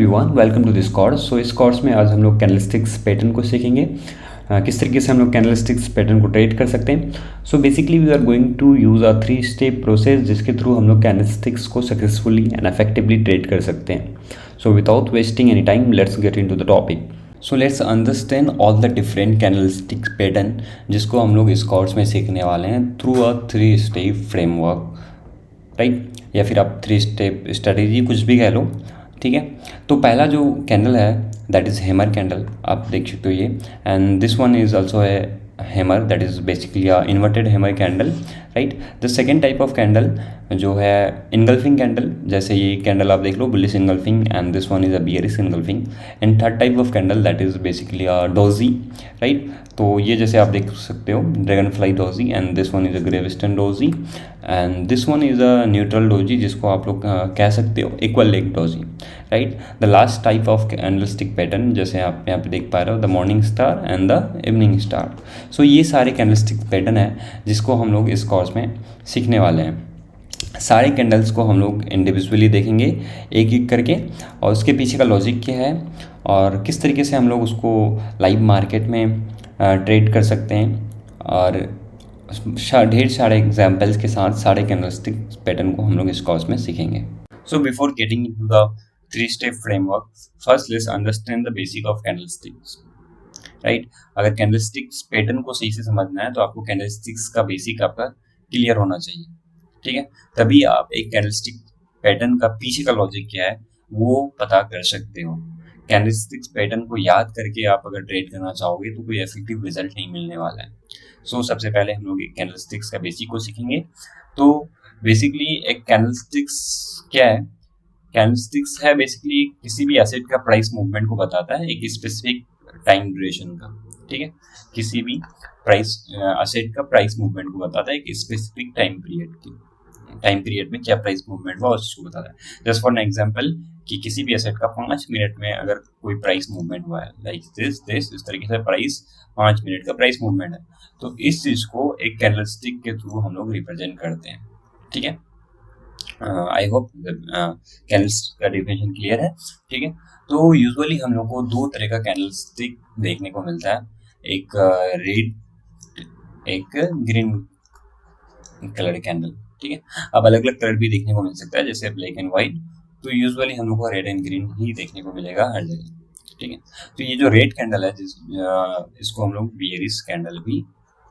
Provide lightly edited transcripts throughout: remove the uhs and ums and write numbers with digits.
Everyone, welcome to this course. इस course में आज हम लोग कैंडलस्टिक्स पैटर्न को सीखेंगे। किस तरीके से हम लोग कैंडलस्टिक्स पैटर्न को ट्रेड कर सकते हैं। Basically we are going to use a 3 step process जिसके थ्रू हम लोग कैंडलस्टिक्स को सक्सेसफुली एंड इफेक्टिवली ट्रेड कर सकते हैं। Without wasting any time, let's get into the topic. Let's understand all the different candlesticks pattern जिसको हम लोग इस कोर्स में सीखने वाले हैं through a 3 step framework, right, या फिर आप 3 स्टेप स्ट्रेटेजी कुछ भी कह लो, ठीक है। तो पहला जो कैंडल है दैट इज़ हैमर कैंडल, आप देख सकते हो ये, and this one is also a hammer that is basically a inverted hammer candle, right. The second type of candle जो है इनगल्फिंग कैंडल, जैसे ये कैंडल आप देख लो, bullish engulfing, and this one is a bearish engulfing. And third type of candle that is basically a doji, right. तो ये जैसे आप देख सकते हो dragonfly doji, and this one is a ग्रेविस्टन doji, and this one is a neutral doji जिसको आप लोग कह सकते हो equal leg doji, right. The last type of candlestick pattern जैसे आप यहाँ पे देख पा रहे हो, the morning star and the evening star. ये सारे कैंडलस्टिक पैटर्न है जिसको हम लोग इस कोर्स में सीखने वाले हैं। सारे कैंडल्स को हम लोग इंडिविजुअली देखेंगे एक एक करके, और उसके पीछे का लॉजिक क्या है और किस तरीके से हम लोग उसको लाइव मार्केट में ट्रेड कर सकते हैं, और ढेर सारे एग्जाम्पल्स के साथ सारे कैंडलस्टिक पैटर्न को हम लोग इस कोर्स में सीखेंगे। Before getting into the 3 step framework, first let's understand the basic of candlesticks, right. अगर कैंडलस्टिक्स पैटर्न को सही से समझना है तो आपको कैंडलस्टिक्स का बेसिक आपका क्लियर होना चाहिए, ठीक है। तभी आप एक कैंडलस्टिक पैटर्न का पीछे का लॉजिक क्या है वो पता कर सकते हो। कैंडलस्टिक्स पैटर्न को याद करके आप अगर ट्रेड करना चाहोगे तो कोई इफेक्टिव रिजल्ट नहीं मिलने वाला है। सबसे पहले हम लोग एक कैंडलस्टिक्स का बेसिक को सीखेंगे। तो बेसिकली एक कैंडलस्टिक्स क्या है? कैंडलस्टिक्स है बेसिकली किसी भी एसेट का प्राइस मूवमेंट को बताता है एक स्पेसिफिक टाइम ड्यूरेशन का, ठीक है। किसी भी प्राइस एसेट का प्राइस मूवमेंट को बताता है एक स्पेसिफिक टाइम पीरियड में क्या प्राइस मूवमेंट हुआ उस चीज को बताता है। जस्ट फॉर एन एग्जांपल कि किसी भी एसेट का 5 मिनट में अगर कोई प्राइस मूवमेंट हुआ है, लाइक दिस इस तरीके से प्राइस 5 मिनट का प्राइस मूवमेंट है, तो इस चीज को एक कैंडलस्टिक के थ्रू हम लोग रिप्रेजेंट करते हैं, ठीक है। आई होप कैंडलस्टिक का डेफिनेशन क्लियर है, ठीक है। तो यूजुअली हम लोग को 2 तरह का कैंडलस्टिक देखने को मिलता है, एक रेड, एक ग्रीन कलर कैंडल, ठीक है। अब अलग अलग कलर भी देखने को मिल सकता है जैसे ब्लैक एंड व्हाइट, तो यूजुअली हम लोग को रेड एंड ग्रीन ही देखने को मिलेगा हर जगह, ठीक है। तो ये जो रेड कैंडल है इसको हम लोग बियरिश कैंडल भी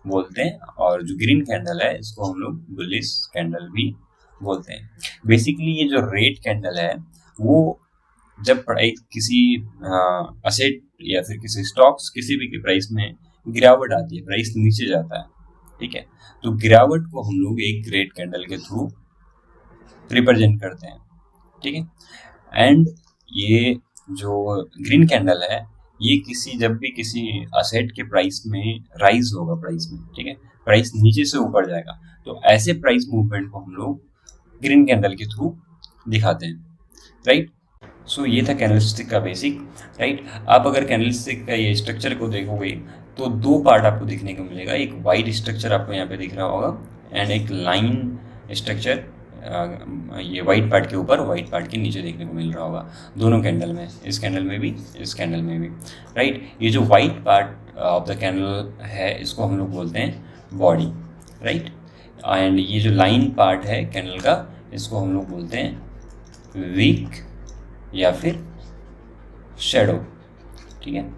बोलते हैं, और जो ग्रीन कैंडल है इसको हम लोग बुलिश कैंडल भी बोलते हैं। बेसिकली ये जो रेड कैंडल है वो जब प्राइस किसी असेट या फिर किसी स्टॉक्स किसी भी की प्राइस में गिरावट आती है, प्राइस नीचे जाता है, ठीक है, तो गिरावट को हम लोग एक रेड कैंडल के थ्रू रिप्रेजेंट करते हैं, ठीक है। एंड ये जो ग्रीन कैंडल है ये जब भी किसी असेट के प्राइस में राइज होगा, प्राइस में, ठीक है, प्राइस नीचे से ऊपर जाएगा, तो ऐसे प्राइस मूवमेंट को हम लोग ग्रीन कैंडल के थ्रू दिखाते हैं, राइट। ये था कैंडलस्टिक का बेसिक, राइट। आप अगर कैंडलस्टिक का ये स्ट्रक्चर को देखोगे तो 2 पार्ट आपको देखने को मिलेगा, एक वाइट स्ट्रक्चर आपको यहाँ पे दिख रहा होगा एंड एक लाइन स्ट्रक्चर ये वाइट पार्ट के ऊपर वाइट पार्ट के नीचे देखने को मिल रहा होगा दोनों कैंडल में, इस कैंडल में भी इस कैंडल में भी, राइट। ये जो white part of the candle है इसको हम लोग बोलते हैं बॉडी, राइट, एंड ये जो लाइन पार्ट है कैंडल का इसको हम लोग बोलते हैं वीक या फिर शैडो, ठीक है।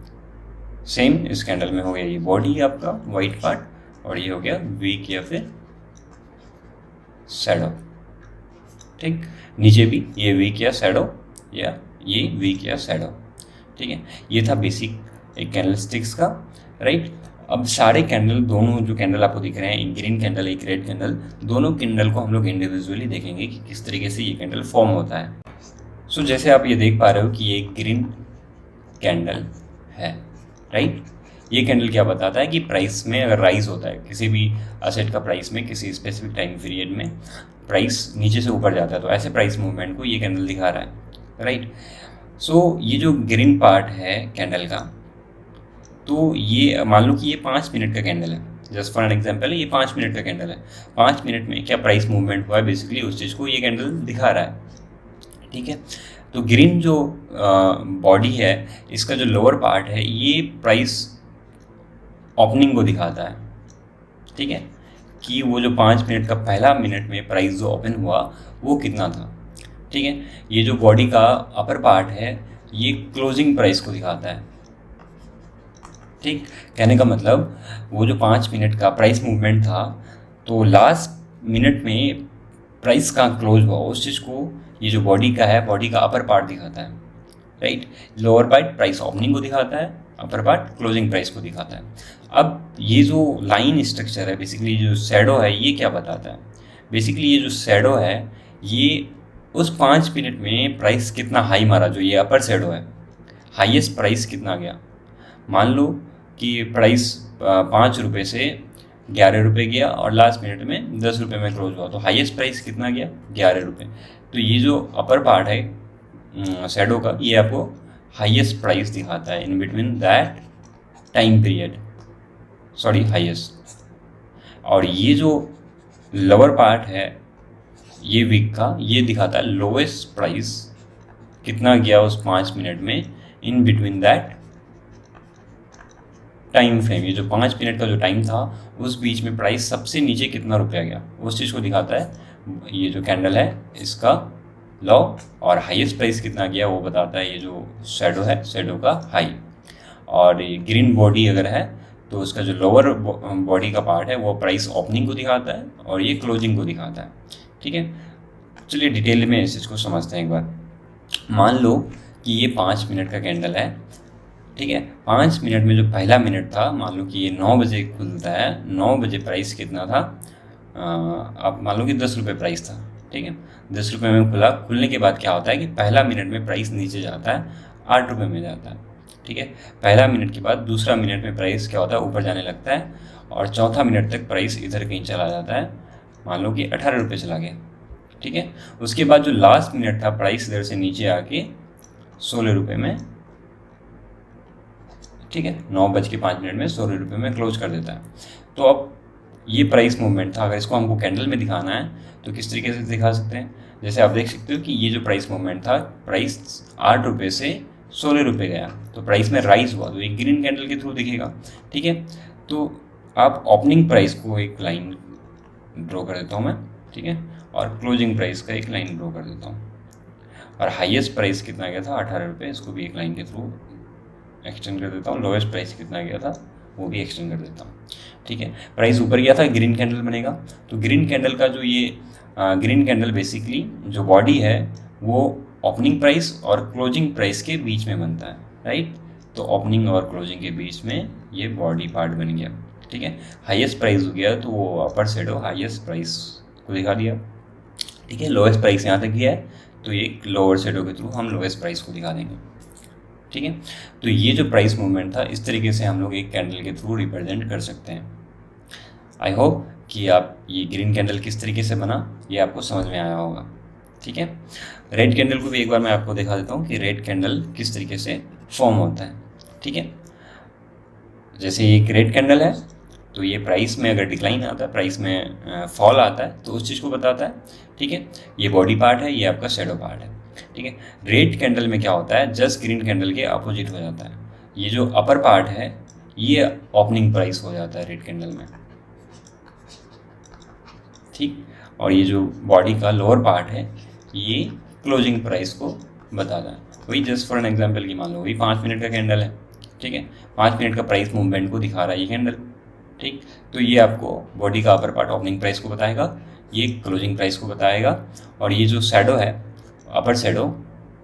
सेम इस कैंडल में हो गया ये बॉडी आपका वाइट पार्ट, और ये हो गया वीक या फिर शैडो, ठीक। नीचे भी ये वीक या शैडो या ये वीक या शैडो, ठीक है। ये था बेसिक एक कैंडलस्टिक्स का, राइट। अब सारे कैंडल, दोनों जो कैंडल आपको दिख रहे हैं, एक ग्रीन कैंडल एक रेड कैंडल, दोनों कैंडल को हम लोग इंडिविजुअली देखेंगे कि किस तरीके से ये कैंडल फॉर्म होता है। जैसे आप ये देख पा रहे हो कि ये ग्रीन कैंडल है, राइट। ये कैंडल क्या बताता है कि प्राइस में अगर राइज होता है किसी भी असेट का प्राइस में किसी स्पेसिफिक टाइम पीरियड में प्राइस नीचे से ऊपर जाता है, तो ऐसे प्राइस मूवमेंट को ये कैंडल दिखा रहा है, राइट। ये जो ग्रीन पार्ट है कैंडल का, तो ये मान लो कि ये 5 मिनट का कैंडल है, जस्ट फॉर एन एग्जांपल है, ये 5 मिनट का कैंडल है। 5 मिनट में क्या प्राइस मूवमेंट हुआ है बेसिकली उस चीज़ को ये कैंडल दिखा रहा है, ठीक है। तो ग्रीन जो बॉडी है, इसका जो लोअर पार्ट है, ये प्राइस ओपनिंग को दिखाता है, ठीक है, कि वो जो 5 मिनट का पहला मिनट में प्राइस जो ओपन हुआ वो कितना था, ठीक है। ये जो बॉडी का अपर पार्ट है, ये क्लोजिंग प्राइस को दिखाता है, ठीक। कहने का मतलब वो जो 5 मिनट का प्राइस मूवमेंट था, तो लास्ट मिनट में प्राइस कहाँ क्लोज हुआ उस चीज़ को ये जो बॉडी का है, बॉडी का अपर पार्ट दिखाता है, right. Lower part price opening को दिखाता है, अपर पार्ट क्लोजिंग प्राइस को दिखाता है। अब ये जो लाइन स्ट्रक्चर है, बेसिकली जो शैडो है, ये क्या बताता है? बेसिकली ये जो शैडो है, ये उस 5 मिनट में प्राइस कितना हाई मारा, जो ये अपर शैडो है, हाईएस्ट प्राइस कितना गया। मान लो कि प्राइस 5 रुपये से 11 रुपये गया और लास्ट मिनट में 10 रुपये में क्लोज हुआ, तो हाईएस्ट प्राइस कितना गया? 11 रुपये। तो ये जो अपर पार्ट है शैडो का, ये आपको हाईएस्ट प्राइस दिखाता है इन between that time period, sorry highest. और ये जो लोअर पार्ट है ये वीक का, ये दिखाता है लोएस्ट प्राइस कितना गया उस 5 मिनट में इन बिटवीन दैट टाइम फ्रेम। ये जो 5 मिनट का जो टाइम था, उस बीच में प्राइस सबसे नीचे कितना रुपया गया, उस चीज़ को दिखाता है ये जो कैंडल है, इसका लॉ। और हाईएस्ट प्राइस कितना गया वो बताता है ये जो शैडो है, शैडो का हाई। और ये ग्रीन बॉडी अगर है तो उसका जो लोअर बॉडी का पार्ट है वो प्राइस ओपनिंग को दिखाता है और ये क्लोजिंग को दिखाता है, ठीक है। चलिए डिटेल में इस चीज़ को समझते हैं एक बार। मान लो कि ये 5 मिनट का कैंडल है, ठीक है। 5 मिनट में जो पहला मिनट था, मान लो कि ये 9 बजे खुलता है, 9 बजे प्राइस कितना था, आप मान लो कि 10 रुपये प्राइस था, ठीक है। 10 रुपये में खुला, खुलने के बाद क्या होता है कि पहला मिनट में प्राइस नीचे जाता है, 8 रुपये में जाता है, ठीक है। पहला मिनट के बाद दूसरा मिनट में प्राइस क्या होता है, ऊपर जाने लगता है, और चौथा मिनट तक प्राइस इधर कहीं चला जाता है, मान लो कि 18 रुपये चला गया, ठीक है। उसके बाद जो लास्ट मिनट था, प्राइस इधर से नीचे आके 16 रुपये में, ठीक है, 9:05 में 16 रुपये में क्लोज कर देता है। तो अब ये प्राइस मूवमेंट था, अगर इसको हमको कैंडल में दिखाना है तो किस तरीके से दिखा सकते हैं? जैसे आप देख सकते हो कि ये जो प्राइस मूवमेंट था, प्राइस 8 रुपये से 16 रुपये गया, तो प्राइस में राइज हुआ, तो एक ग्रीन कैंडल के थ्रू दिखेगा, ठीक है। तो आप ओपनिंग प्राइस को एक लाइन ड्रॉ कर देता हूँ मैं, ठीक है, और क्लोजिंग प्राइस का एक लाइन ड्रॉ कर देता हूँ, और हाईएस्ट प्राइस कितना गया था 18 रुपये, इसको भी एक लाइन के थ्रू एक्सटेंड कर देता हूँ। लोएस्ट प्राइस कितना गया था वो भी एक्सटेंड कर देता हूँ, ठीक है। प्राइस ऊपर गया था, ग्रीन कैंडल बनेगा। तो ग्रीन कैंडल का जो ये ग्रीन कैंडल बेसिकली जो बॉडी है वो ओपनिंग प्राइस और क्लोजिंग प्राइस के बीच में बनता है, राइट। तो ओपनिंग और क्लोजिंग के बीच में ये बॉडी पार्ट बन गया, ठीक है। हाईएस्ट प्राइस हो गया तो वो अपर शैडो हाईएस्ट प्राइस को दिखा दिया, ठीक है। लोएस्ट प्राइस यहाँ तक गया है तो ये लोअर शैडो के थ्रू हम लोएस्ट प्राइस को दिखा देंगे, ठीक है। तो ये जो प्राइस मूवमेंट था, इस तरीके से हम लोग एक कैंडल के थ्रू रिप्रेजेंट कर सकते हैं। आई होप कि आप ये ग्रीन कैंडल किस तरीके से बना ये आपको समझ में आया होगा, ठीक है। रेड कैंडल को भी एक बार मैं आपको दिखा देता हूँ कि रेड कैंडल किस तरीके से फॉर्म होता है, ठीक है। जैसे ये एक रेड कैंडल है तो ये प्राइस में अगर डिक्लाइन आता है, प्राइस में फॉल आता है, तो उस चीज़ को बताता है, ठीक है। ये बॉडी पार्ट है, ये आपका शैडो पार्ट है, ठीक है। रेड कैंडल में क्या होता है, जस्ट ग्रीन कैंडल के अपोजिट हो जाता है। ये जो अपर पार्ट है ये ओपनिंग प्राइस हो जाता है रेड कैंडल में, ठीक। और ये जो बॉडी का लोअर पार्ट है ये क्लोजिंग प्राइस को बताता है। वही जस्ट फॉर एन एग्जांपल की मान लो वही 5 मिनट का कैंडल है, ठीक है। 5 मिनट का प्राइस मूवमेंट को दिखा रहा है ये कैंडल, ठीक। तो ये आपको बॉडी का अपर पार्ट ओपनिंग प्राइस को बताएगा, ये क्लोजिंग प्राइस को बताएगा। और ये जो शैडो है, अपर शैडो,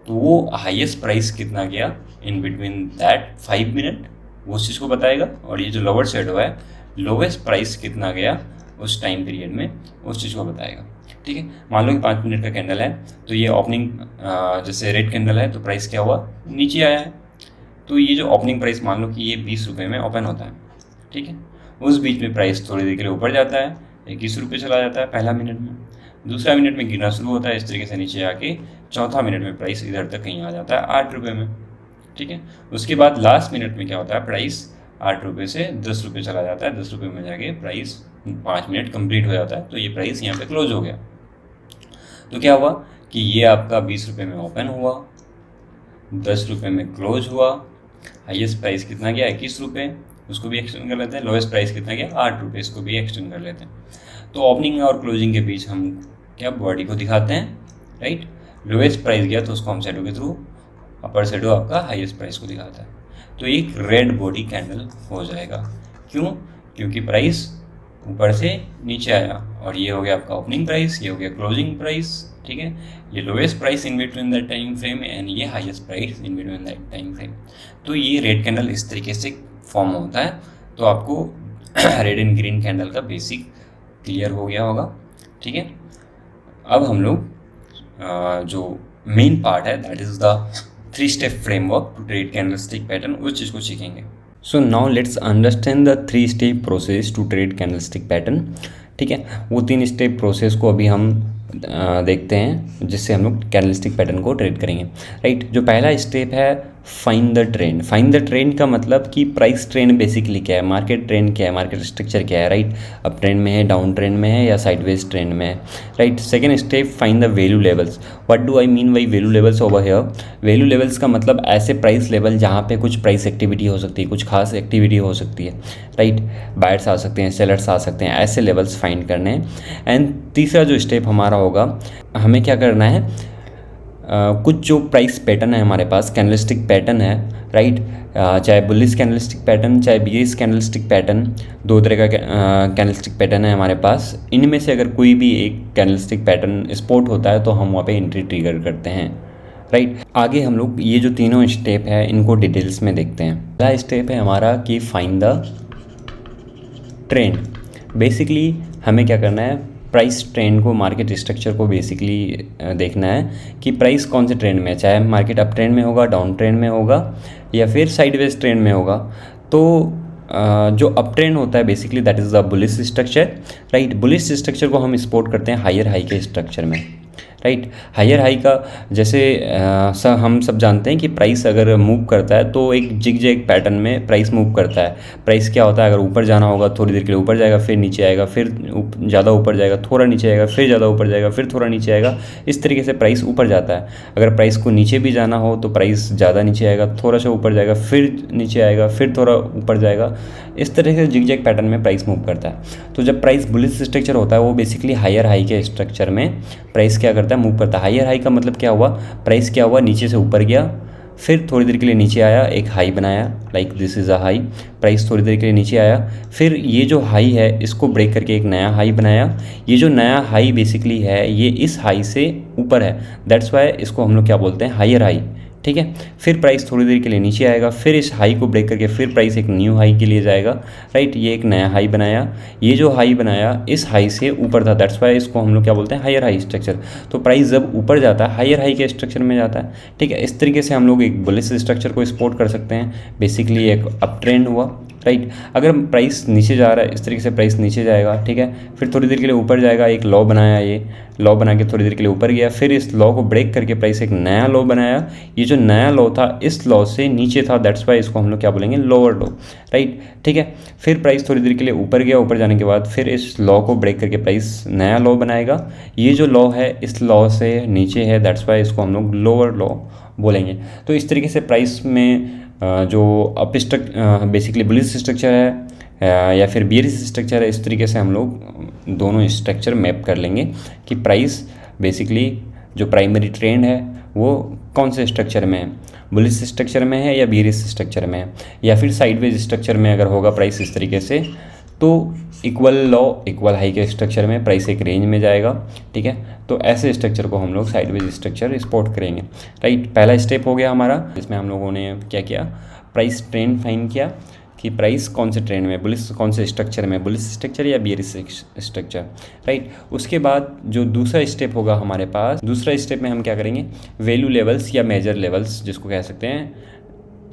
तो वो हाईएस्ट प्राइस कितना गया इन बिटवीन दैट 5 मिनट, वो उस चीज़ को बताएगा। और ये जो लोअर शैडो है, लोवेस्ट प्राइस कितना गया उस टाइम पीरियड में, उस चीज़ को बताएगा, ठीक है। मान लो कि 5 मिनट का कैंडल है तो ये ओपनिंग, जैसे रेड कैंडल है तो प्राइस क्या हुआ, नीचे आया है। तो ये जो ओपनिंग प्राइस मान लो कि ये 20 रुपये में ओपन होता है, ठीक है। उस बीच में प्राइस थोड़ी देर के लिए ऊपर जाता है, 21 रुपये चला जाता है पहला मिनट में, दूसरा मिनट में गिरना शुरू होता है इस तरीके से नीचे आके, चौथा मिनट में प्राइस इधर तक कहीं आ जाता है 8 रुपये में, ठीक है। उसके बाद लास्ट मिनट में क्या होता है, प्राइस 8 रुपये से 10 रुपये चला जाता है, 10 रुपये में जाके प्राइस 5 मिनट कंप्लीट हो जाता है, तो ये प्राइस यहाँ पे क्लोज हो गया। तो क्या हुआ कि ये आपका 20 रुपये में ओपन हुआ 10 रुपये में क्लोज हुआ, हाईएस्ट प्राइस कितना गया 21 रुपये, उसको भी एक्सटेंड कर लेते हैं। लोएस्ट प्राइस कितना गया 8 रुपये, इसको भी एक्सटेंड कर लेते हैं। तो ओपनिंग और क्लोजिंग के बीच हम क्या बॉडी को दिखाते हैं, राइट। लोएस्ट प्राइस गया तो उसको हम शैडो के थ्रू, अपर शैडो आपका हाईएस्ट प्राइस को दिखाता है। तो एक रेड बॉडी कैंडल हो जाएगा। क्यों? क्योंकि प्राइस ऊपर से नीचे आया, और ये हो गया आपका ओपनिंग प्राइस, ये हो गया क्लोजिंग प्राइस, ठीक है। ये lowest price in between that time frame and ये highest price in between that time frame. तो ये रेड कैंडल इस तरीके से फॉर्म होता है। तो आपको रेड एंड ग्रीन कैंडल का बेसिक क्लियर हो गया होगा, ठीक है। अब हम लोग जो मेन पार्ट है that is the 3 step framework to trade candlestick pattern, उस चीज़ को सीखेंगे। So now let's understand the 3 step process to trade candlestick pattern, ठीक है। वो 3 स्टेप प्रोसेस को अभी हम देखते हैं, जिससे हम लोग कैंडलस्टिक पैटर्न को ट्रेड करेंगे, राइट। जो पहला स्टेप है find the trend. Find the trend का मतलब कि प्राइस ट्रेंड बेसिकली क्या है, मार्केट ट्रेंड क्या है, मार्केट स्ट्रक्चर क्या है, राइट। अप ट्रेंड में है, डाउन ट्रेंड में है, या साइडवेज ट्रेंड में है, right. Second step find the value levels. What do I mean by value levels over here? Value levels का मतलब ऐसे प्राइस लेवल जहाँ पे कुछ प्राइस एक्टिविटी हो सकती है, कुछ खास एक्टिविटी हो सकती है, राइट। बायर्स आ सकते हैं, सेलर्स आ सकते हैं, ऐसे लेवल्स फाइंड करने हैं। एंड तीसरा जो स्टेप हमारा होगा, हमें क्या करना है, कुछ जो प्राइस पैटर्न है हमारे पास, कैंडलस्टिक पैटर्न है, राइट। चाहे बुलिश कैंडलस्टिक पैटर्न, चाहे बियरिश कैंडलस्टिक पैटर्न, 2 तरह का कैंडलस्टिक पैटर्न है हमारे पास। इनमें से अगर कोई भी एक कैंडलस्टिक पैटर्न स्पॉट होता है तो हम वहाँ पे एंट्री ट्रिगर करते हैं, राइट। आगे हम लोग ये जो तीनों स्टेप है इनको डिटेल्स में देखते हैं। पहला स्टेप है हमारा कि फाइंड द ट्रेंड। बेसिकली हमें क्या करना है, प्राइस ट्रेंड को, मार्केट स्ट्रक्चर को बेसिकली देखना है कि प्राइस कौन से ट्रेंड में है, चाहे मार्केट अप ट्रेंड में होगा, डाउन ट्रेंड में होगा, या फिर साइडवेज ट्रेंड में होगा। तो जो अप ट्रेंड होता है basically that is the bullish structure, right. Bullish structure को हम सपोर्ट करते हैं हायर हाई के स्ट्रक्चर में, राइट। हायर हाई का जैसे हम सब जानते हैं कि प्राइस अगर मूव करता है तो एक जिग जैग पैटर्न में प्राइस मूव करता है। प्राइस क्या होता है, अगर ऊपर जाना होगा थोड़ी देर के लिए ऊपर जाएगा, फिर नीचे आएगा, फिर ज़्यादा ऊपर जाएगा, थोड़ा नीचे आएगा, फिर ज़्यादा ऊपर जाएगा, फिर थोड़ा नीचे आएगा। इस तरीके से प्राइस ऊपर जाता है। अगर प्राइस को नीचे भी जाना हो तो प्राइस ज़्यादा नीचे आएगा, थोड़ा सा ऊपर जाएगा, फिर नीचे आएगा, फिर थोड़ा ऊपर जाएगा। इस तरह से जिग जैग पैटर्न में प्राइस मूव करता है। तो जब प्राइस बुलिश स्ट्रक्चर होता है वो बेसिकली हायर हाई के स्ट्रक्चर में प्राइस क्या करता है, मूव करता है। हायर हाई का मतलब क्या हुआ, प्राइस क्या हुआ, नीचे से ऊपर गया, फिर थोड़ी देर के लिए नीचे आया, एक हाई बनाया, like this is a high. Price थोड़ी देर के लिए नीचे आया, फिर ये जो हाई है इसको ब्रेक करके एक नया हाई बनाया। ये जो नया हाई बेसिकली है ये इस हाई से ऊपर है, दैट्स वाई इसको हम लोग क्या बोलते हैं, हायर हाई, ठीक है। फिर प्राइस थोड़ी देर के लिए नीचे आएगा, फिर इस हाई को ब्रेक करके फिर प्राइस एक न्यू हाई के लिए जाएगा, राइट। ये एक नया हाई बनाया, ये जो हाई बनाया इस हाई से ऊपर था, दैट्स वाई इसको हम लोग क्या बोलते हैं, हायर हाई स्ट्रक्चर। तो प्राइस जब ऊपर जाता है हायर हाई के स्ट्रक्चर में जाता है, ठीक है। इस तरीके से हम लोग एक बुलिश स्ट्रक्चर को सपोर्ट कर सकते हैं। बेसिकली एक अप ट्रेंड हुआ, राइट। अगर प्राइस नीचे जा रहा है इस तरीके से प्राइस नीचे जाएगा, ठीक है, फिर थोड़ी देर के लिए ऊपर जाएगा, एक लॉ बनाया, ये लॉ बना के थोड़ी देर के लिए ऊपर गया, फिर इस लॉ को ब्रेक करके प्राइस एक नया लॉ बनाया। ये जो नया लॉ था इस लॉ से नीचे था, दैट्स वाई इसको हम लोग क्या बोलेंगे, लोअर लॉ, राइट, ठीक है। फिर प्राइस थोड़ी देर के लिए ऊपर गया, ऊपर जाने के बाद फिर इस लॉ को ब्रेक करके प्राइस नया लॉ बनाएगा। ये जो लॉ है इस लॉ से नीचे है, दैट्स वाई इसको हम लोग लोअर लॉ बोलेंगे। तो इस तरीके से प्राइस में जो अप बेसिकली बुलिश स्ट्रक्चर है या फिर बियरिश स्ट्रक्चर है, इस तरीके से हम लोग दोनों स्ट्रक्चर मैप कर लेंगे कि प्राइस बेसिकली जो प्राइमरी ट्रेंड है वो कौन से स्ट्रक्चर में है, बुलिश स्ट्रक्चर में है या बियरिश स्ट्रक्चर में है, या फिर साइडवेज स्ट्रक्चर में अगर होगा प्राइस इस तरीके से तो इक्वल लॉ इक्वल हाई के स्ट्रक्चर में प्राइस एक रेंज में जाएगा, ठीक है। तो ऐसे स्ट्रक्चर को हम लोग साइडवेज स्ट्रक्चर सपोर्ट करेंगे, राइट। पहला स्टेप हो गया हमारा, जिसमें हम लोगों ने क्या किया, प्राइस ट्रेंड फाइंड किया कि प्राइस कौन से ट्रेंड में, बुलिश कौन से स्ट्रक्चर में, बुलिश स्ट्रक्चर या बियरिश स्ट्रक्चर, राइट। उसके बाद जो दूसरा स्टेप होगा हमारे पास, दूसरा स्टेप में हम क्या करेंगे, वैल्यू लेवल्स या मेजर लेवल्स जिसको कह सकते हैं,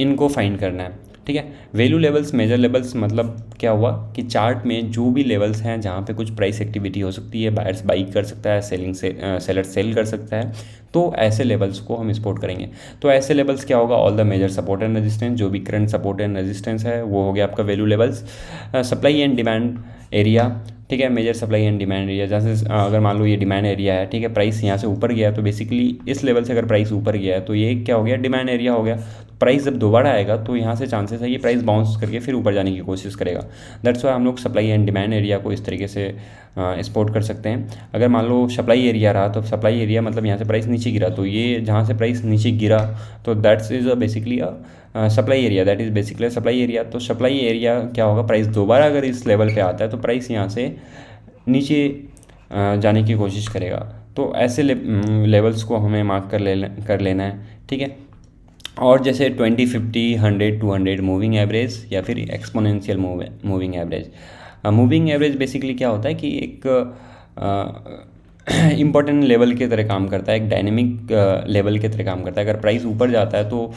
इनको फाइंड करना है, ठीक है। वैल्यू लेवल्स, मेजर लेवल्स मतलब क्या हुआ कि चार्ट में जो भी लेवल्स हैं जहाँ पे कुछ प्राइस एक्टिविटी हो सकती है, बायर्स बाई कर सकता है, सेलर सेल कर सकता है, तो ऐसे लेवल्स को हम सपोर्ट करेंगे। तो ऐसे लेवल्स क्या होगा, all the major support and resistance, जो भी करंट सपोर्ट एंड रेजिस्टेंस है वो हो गया आपका value levels. Supply and demand area, ठीक है, major supply and demand area, जैसे अगर मान लो ये डिमांड एरिया है, ठीक है, प्राइस यहाँ से ऊपर गया तो बेसिकली इस लेवल से अगर प्राइस ऊपर गया है तो ये क्या हो गया, डिमांड एरिया हो गया। तो प्राइस जब दोबारा आएगा तो यहाँ से चांसेस है ये प्राइस बाउंस करके फिर ऊपर जाने की कोशिश करेगा। दैट्स वाई हम लोग सप्लाई एंड डिमांड एरिया को इस तरीके से स्पॉट कर सकते हैं। अगर मान लो सप्लाई एरिया रहा तो सप्लाई एरिया मतलब यहाँ से प्राइस नीचे गिरा, तो ये जहाँ से प्राइस नीचे गिरा तो that's is basically supply area, that is basically supply area. तो सप्लाई एरिया क्या होगा, प्राइस दोबारा अगर इस लेवल पे आता है तो प्राइस यहाँ से नीचे जाने की कोशिश करेगा। तो ऐसे लेवल्स को हमें मार्क कर लेना है, ठीक है। और जैसे 20, 50, 100, 200 मूविंग एवरेज या फिर exponential moving average. Moving average basically क्या होता है कि एक इम्पॉर्टेंट लेवल के तरह काम करता है, एक डायनेमिक लेवल के तरह काम करता है। अगर प्राइस ऊपर जाता है तो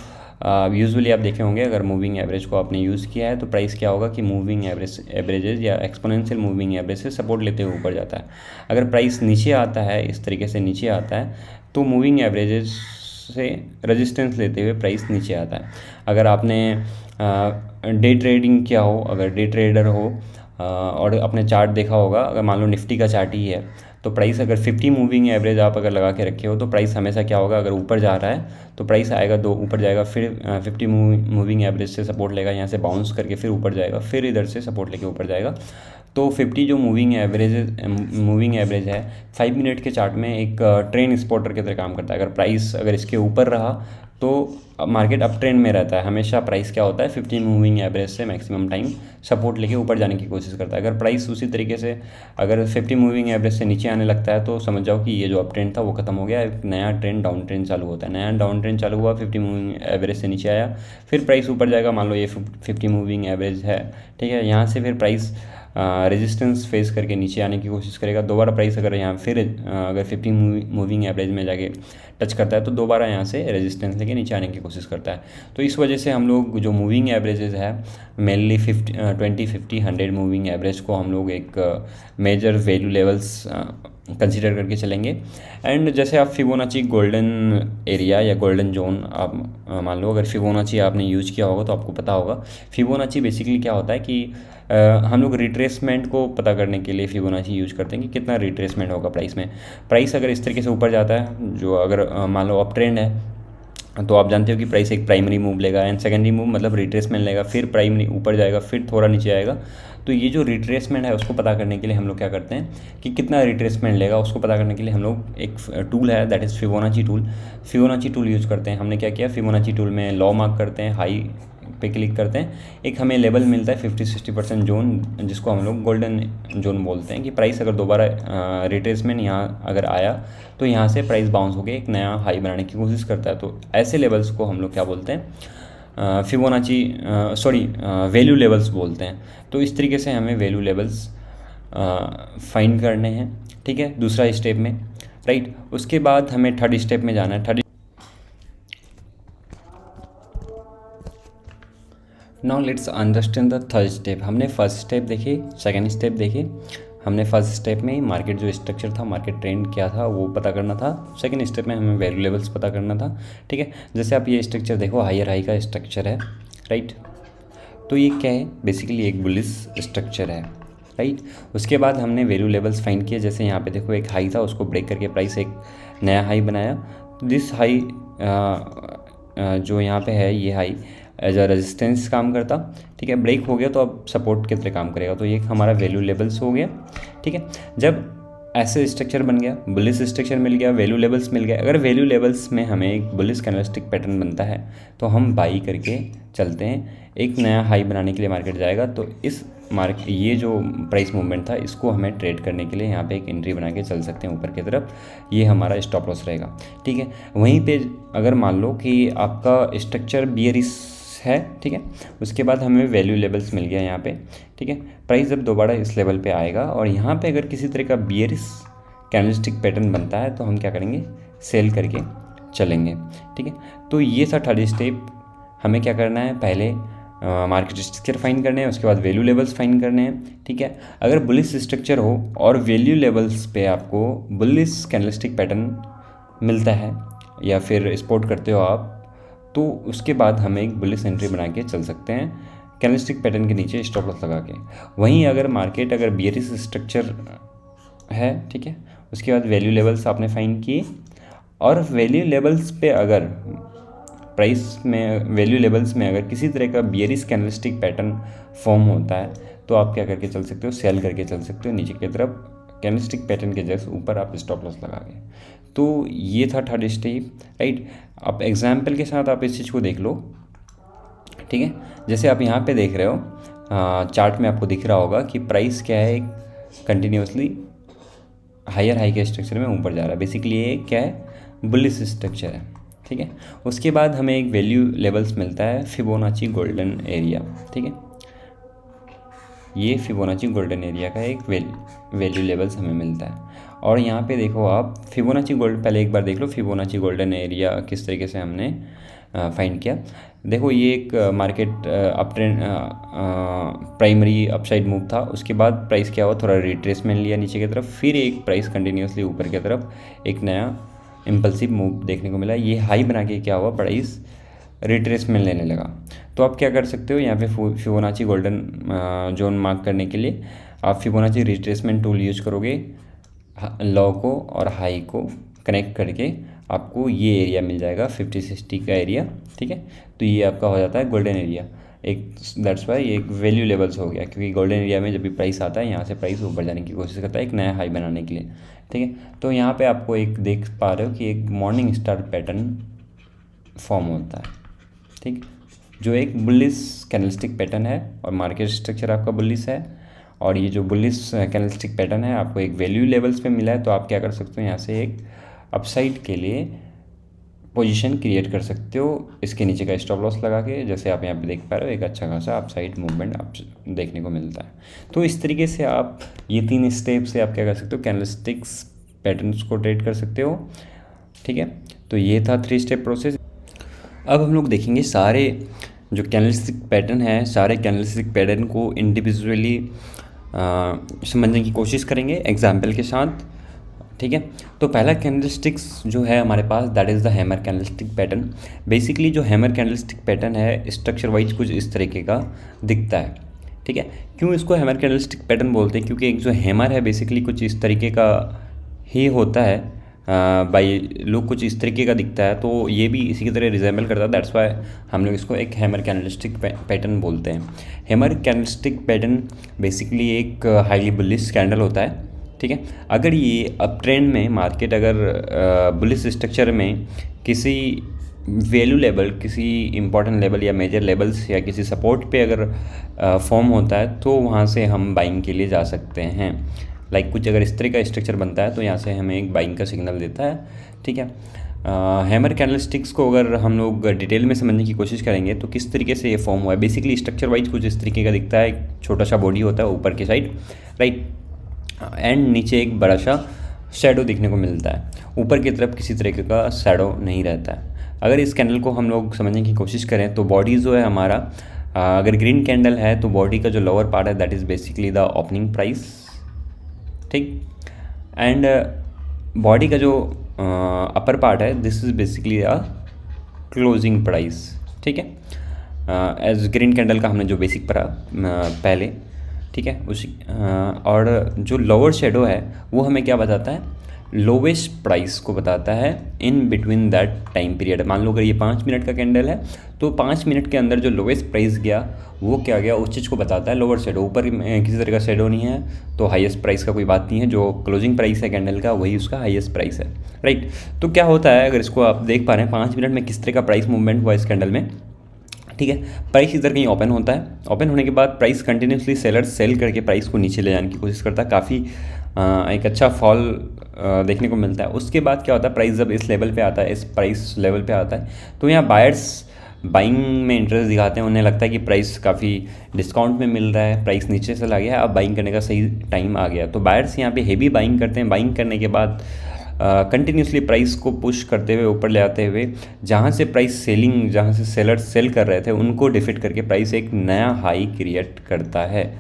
यूजुअली आप देखे होंगे, अगर मूविंग एवरेज को आपने यूज़ किया है तो प्राइस क्या होगा कि मूविंग एवरेजेस या एक्सपोनेंशियल मूविंग एवरेज से सपोर्ट लेते हुए ऊपर जाता है। अगर प्राइस नीचे आता है, इस तरीके से नीचे आता है, तो मूविंग एवरेजेस से रेजिस्टेंस लेते हुए प्राइस नीचे आता है। अगर आपने डे ट्रेडिंग किया हो, अगर डे ट्रेडर हो और अपने चार्ट देखा होगा, अगर मान लो निफ्टी का चार्ट ही है तो प्राइस अगर 50 मूविंग एवरेज आप अगर लगा के रखे हो तो प्राइस हमेशा क्या होगा, अगर ऊपर जा रहा है तो प्राइस आएगा दो ऊपर जाएगा, फिर 50 मूविंग एवरेज से सपोर्ट लेगा, यहाँ से बाउंस करके फिर ऊपर जाएगा, फिर इधर से सपोर्ट लेके ऊपर जाएगा। तो 50 जो मूविंग एवरेज है 5 मिनट के चार्ट में एक ट्रेंड स्पॉटर की तरह काम करता है। अगर इसके ऊपर रहा तो मार्केट अप ट्रेंड में रहता है, हमेशा प्राइस क्या होता है 50 मूविंग एवरेज से मैक्सिमम टाइम सपोर्ट लेके ऊपर जाने की कोशिश करता है। अगर प्राइस उसी तरीके से अगर 50 मूविंग एवरेज से नीचे आने लगता है तो समझ जाओ कि ये जो अप ट्रेंड था वो खत्म हो गया, एक नया ट्रेंड डाउन ट्रेंड चालू होता है। नया डाउन ट्रेंड चालू हुआ, 50 मूविंग एवरेज से नीचे आया, फिर प्राइस ऊपर जाएगा। मान लो ये 50 मूविंग एवरेज है, ठीक है, यहाँ से फिर प्राइस रेजिस्टेंस फेस करके नीचे आने की कोशिश करेगा। दोबारा प्राइस अगर यहाँ फिर अगर 50 मूविंग एवरेज में जाके टच करता है तो दोबारा यहाँ से रेजिस्टेंस लेके नीचे आने की कोशिश करता है। तो इस वजह से हम लोग जो मूविंग एवरेजेस है मेनली 20, 50, 100 मूविंग एवरेज को हम लोग एक मेजर वैल्यू लेवल्स कंसीडर करके चलेंगे। एंड जैसे आप फिबोनाची गोल्डन एरिया या गोल्डन जोन आप मान लो, अगर फिबोनाची आपने यूज किया होगा तो आपको पता होगा फिबोनाची बेसिकली क्या होता है कि हम लोग रिट्रेसमेंट को पता करने के लिए फिबोनाची यूज करते हैं कि कितना रिट्रेसमेंट होगा प्राइस में। प्राइस अगर इस तरीके से ऊपर जाता है, जो अगर मान लो अप ट्रेंड है, तो आप जानते हो कि प्राइस एक प्राइमरी मूव लेगा एंड सेकेंडरी मूव मतलब रिट्रेसमेंट लेगा, फिर प्राइमरी ऊपर जाएगा, फिर थोड़ा नीचे आएगा। तो ये जो रिट्रेसमेंट है उसको पता करने के लिए हम लोग क्या करते हैं कि कितना रिट्रेसमेंट लेगा उसको पता करने के लिए हम लोग एक टूल है that is Fibonacci tool use करते हैं। हमने क्या किया, फिबोनाची टूल में लॉ मार्क करते हैं, हाई पे क्लिक करते हैं, एक हमें लेवल मिलता है 50-60% जोन, जिसको हम लोग गोल्डन जोन बोलते हैं कि प्राइस अगर दोबारा रिट्रेसमेंट यहाँ अगर आया तो यहाँ से प्राइस बाउंस होकर एक नया हाई बनाने की कोशिश करता है। तो ऐसे लेवल्स को हम लोग क्या बोलते हैं, फिबोनाची वैल्यू लेवल्स बोलते हैं। तो इस तरीके से हमें वैल्यू लेवल्स फाइंड करने हैं, ठीक है, दूसरा स्टेप में, राइट। उसके बाद हमें थर्ड स्टेप में जाना है। Now let's understand the third step. हमने फर्स्ट स्टेप देखे, सेकेंड स्टेप देखे। हमने फर्स्ट स्टेप में मार्केट जो स्ट्रक्चर था, मार्केट ट्रेंड क्या था वो पता करना था। सेकेंड स्टेप में हमें वैल्यू लेवल्स पता करना था, ठीक है। जैसे आप ये स्ट्रक्चर देखो, हायर हाई का स्ट्रक्चर है, राइट। तो ये क्या है, बेसिकली एक बुलिश स्ट्रक्चर है, राइट। उसके बाद हमने वैल्यू लेवल्स फाइंड किए। जैसे यहाँ पे देखो एक हाई था, उसको ब्रेक करके प्राइस एक नया हाई बनाया। दिस हाई जो यहाँ पे है, ये हाई एज अ रेजिस्टेंस काम करता, ठीक है। ब्रेक हो गया तो अब सपोर्ट की तरह काम करेगा। तो ये हमारा वैल्यू लेवल्स हो गया, ठीक है। जब ऐसे स्ट्रक्चर बन गया, बुलिश स्ट्रक्चर मिल गया, वैल्यू लेवल्स मिल गए। अगर वैल्यू लेवल्स में हमें एक बुलिश कैंडलस्टिक पैटर्न बनता है तो हम बाई करके चलते हैं, एक नया हाई बनाने के लिए मार्केट जाएगा। तो इस ये जो प्राइस मूवमेंट था इसको हमें ट्रेड करने के लिए यहाँ पे एक एंट्री बना के चल सकते हैं ऊपर की तरफ, ये हमारा स्टॉप लॉस रहेगा, ठीक है। वहीं पे अगर मान लो कि आपका स्ट्रक्चर बियरिश है, ठीक है, उसके बाद हमें वैल्यू लेवल्स मिल गया यहाँ पे, ठीक है। प्राइस जब दोबारा इस लेवल पे आएगा और यहाँ पे अगर किसी तरह का बियरिश कैंडलस्टिक पैटर्न बनता है तो हम क्या करेंगे, सेल करके चलेंगे, ठीक है। तो ये था थर्ड स्टेप। हमें क्या करना है, पहले मार्केट स्ट्रक्चर फाइंड करने हैं, उसके बाद वैल्यू लेवल्स फाइंड करने हैं, ठीक है। अगर बुलिश स्ट्रक्चर हो और वैल्यू लेवल्स पे आपको बुलिश कैंडलस्टिक पैटर्न मिलता है या फिर स्पॉट करते हो आप, तो उसके बाद हमें एक बुलिश एंट्री बना के चल सकते हैं कैंडलस्टिक पैटर्न के नीचे स्टॉप लॉस लगा के। वहीं अगर मार्केट अगर बियरिश स्ट्रक्चर है, ठीक है, उसके बाद वैल्यू लेवल्स आपने फाइंड किए, और वैल्यू लेवल्स पे अगर प्राइस में वैल्यू लेवल्स में अगर किसी तरह का बियरिश कैंडलस्टिक पैटर्न फॉर्म होता है तो आप क्या करके चल सकते हो, सेल करके चल सकते हो नीचे की तरफ कैंडलस्टिक पैटर्न के जस्ट ऊपर आप स्टॉप लॉस लगा के। तो ये था थर्ड स्टेप, राइट। अब एग्जाम्पल के साथ आप इस चीज़ को देख लो, ठीक है। जैसे आप यहाँ पे देख रहे हो चार्ट में आपको दिख रहा होगा कि प्राइस क्या है, कंटिन्यूसली हायर हाई के स्ट्रक्चर में ऊपर जा रहा है। बेसिकली ये क्या है, बुलिश स्ट्रक्चर है, ठीक है। उसके बाद हमें एक वैल्यू लेवल्स मिलता है फिबोनाची गोल्डन एरिया, ठीक है। ये फिबोनाची गोल्डन एरिया का एक वैल्यू लेवल्स हमें मिलता है। और यहाँ पे देखो आप फिबोनाची गोल्ड, पहले एक बार देख लो फिबोनाची गोल्डन एरिया किस तरीके से हमने फाइंड किया। देखो ये एक market up trend primary upside move था, उसके बाद प्राइस क्या हुआ, थोड़ा रिट्रेसमेंट लिया नीचे की तरफ, फिर एक प्राइस कंटिन्यूसली ऊपर की तरफ एक नया इम्पल्सिव मूव देखने को मिला। ये हाई बना के क्या हुआ, प्राइस रिट्रेसमेंट लेने लगा। तो आप क्या कर सकते हो, यहाँ पे फिबोनाची गोल्डन जोन मार्क करने के लिए आप फिबोनाची रिट्रेसमेंट टूल यूज करोगे, लो को और हाई को कनेक्ट करके आपको ये एरिया मिल जाएगा 50-60 का एरिया, ठीक है। तो ये आपका हो जाता है गोल्डन एरिया, एक दैट्स वाई ये एक वैल्यू लेवल्स हो गया, क्योंकि गोल्डन एरिया में जब भी प्राइस आता है यहाँ से प्राइस ऊपर जाने की कोशिश करता है एक नया हाई बनाने के लिए, ठीक है। तो यहाँ पे आपको एक देख पा रहे हो कि एक मॉर्निंग स्टार पैटर्न फॉर्म होता है, ठीक, जो एक बुलिश कैंडलस्टिक पैटर्न है और मार्केट स्ट्रक्चर आपका बुलिश है। और ये जो बुलिश कैंडलस्टिक पैटर्न है आपको एक वैल्यू लेवल्स पे मिला है, तो आप क्या कर सकते हो, यहाँ से एक अपसाइड के लिए पोजीशन क्रिएट कर सकते हो इसके नीचे का स्टॉप लॉस लगा के। जैसे आप यहाँ पे देख पा रहे हो एक अच्छा खासा अपसाइड मूवमेंट आप देखने को मिलता है। तो इस तरीके से आप ये 3 स्टेप से आप क्या कर सकते हो, कैंडलस्टिक्स पैटर्न्स को ट्रेड कर सकते हो, ठीक है। तो ये था 3 स्टेप प्रोसेस। अब हम लोग देखेंगे सारे जो कैंडलस्टिक पैटर्न है, सारे कैंडलस्टिक पैटर्न को इंडिविजुअली समझने की कोशिश करेंगे एग्जाम्पल के साथ, ठीक है। तो पहला कैंडलस्टिक्स जो है हमारे पास that is the hammer candlestick pattern. Basically जो हैमर कैंडलस्टिक पैटर्न है स्ट्रक्चर वाइज कुछ इस तरीके का दिखता है, ठीक है। क्यों इसको हैमर कैंडलस्टिक पैटर्न बोलते हैं, क्योंकि एक जो हैमर है बेसिकली कुछ इस तरीके का ही होता है, बाई लुक कुछ इस तरीके का दिखता है, तो ये भी इसी की तरह रिजेंबल करता है, दैट्स वाई हम लोग इसको एक हैमर कैंडलस्टिक पैटर्न बोलते हैं। हैमर कैंडलस्टिक पैटर्न बेसिकली एक हाईली बुलिश कैंडल होता है, ठीक है। अगर ये अप ट्रेंड में मार्केट अगर बुलिश स्ट्रक्चर में किसी वैल्यू लेवल, किसी इंपॉर्टेंट लेवल या मेजर लेवल्स या किसी सपोर्ट पे अगर फॉर्म होता है तो वहाँ से हम बाइंग के लिए जा सकते हैं। लाइक कुछ अगर इस तरह का स्ट्रक्चर बनता है तो यहाँ से हमें एक बाइंग का सिग्नल देता है, ठीक है। हैमर कैंडलस्टिक्स को अगर हम लोग डिटेल में समझने की कोशिश करेंगे तो किस तरीके से ये फॉर्म हुआ है, बेसिकली स्ट्रक्चर वाइज कुछ इस तरीके का दिखता है। एक छोटा सा बॉडी होता है ऊपर की साइड, राइट, एंड नीचे एक बड़ा सा शैडो दिखने को मिलता है। ऊपर की तरफ किसी तरीके का शैडो नहीं रहता है। अगर इस कैंडल को हम लोग समझने की कोशिश करें तो बॉडी जो है हमारा, अगर ग्रीन कैंडल है तो बॉडी का जो लोअर पार्ट है that is basically the opening price, ठीक, एंड बॉडी का जो अपर पार्ट है this is basically a closing price, ठीक है। एज ग्रीन कैंडल का हमने जो बेसिक पढ़ा पहले, ठीक है, उसी और जो लोअर शेडो है वो हमें क्या बताता है, लोवेस्ट प्राइस को बताता है इन बिटवीन दैट टाइम पीरियड। मान लो अगर ये 5 मिनट का कैंडल है तो 5 मिनट के अंदर जो लोवेस्ट प्राइस गया वो क्या गया उस चीज़ को बताता है लोअर शेडो। ऊपर किसी तरह का शेडो नहीं है तो हाईएस्ट प्राइस का कोई बात नहीं है, जो क्लोजिंग प्राइस है कैंडल का वही उसका हाईएस्ट प्राइस है, राइट। तो क्या होता है अगर इसको आप देख पा रहे हैं 5 मिनट में किस तरह का प्राइस मूवमेंट हुआ इस कैंडल में, ठीक है। प्राइस इधर कहीं ओपन होता है, ओपन होने के बाद प्राइस कंटिन्यूसली सेलर सेल करके प्राइस को नीचे ले जाने की कोशिश करता है, काफ़ी एक अच्छा फॉल देखने को मिलता है। उसके बाद क्या होता है, प्राइस जब इस लेवल पे आता है, इस प्राइस लेवल पे आता है तो यहाँ बायर्स बाइंग में इंटरेस्ट दिखाते हैं। उन्हें लगता है कि प्राइस काफ़ी डिस्काउंट में मिल रहा है, प्राइस नीचे से ला गया है, अब बाइंग करने का सही टाइम आ गया। तो बायर्स यहाँ पे हेवी बाइंग करते हैं। बाइंग करने के बाद कंटिन्यूसली प्राइस को पुश करते हुए ऊपर ले आते हुए जहाँ से प्राइस सेलिंग, जहाँ से सेलर्स सेल कर रहे थे उनको डिफीट करके प्राइस एक नया हाई क्रिएट करता है।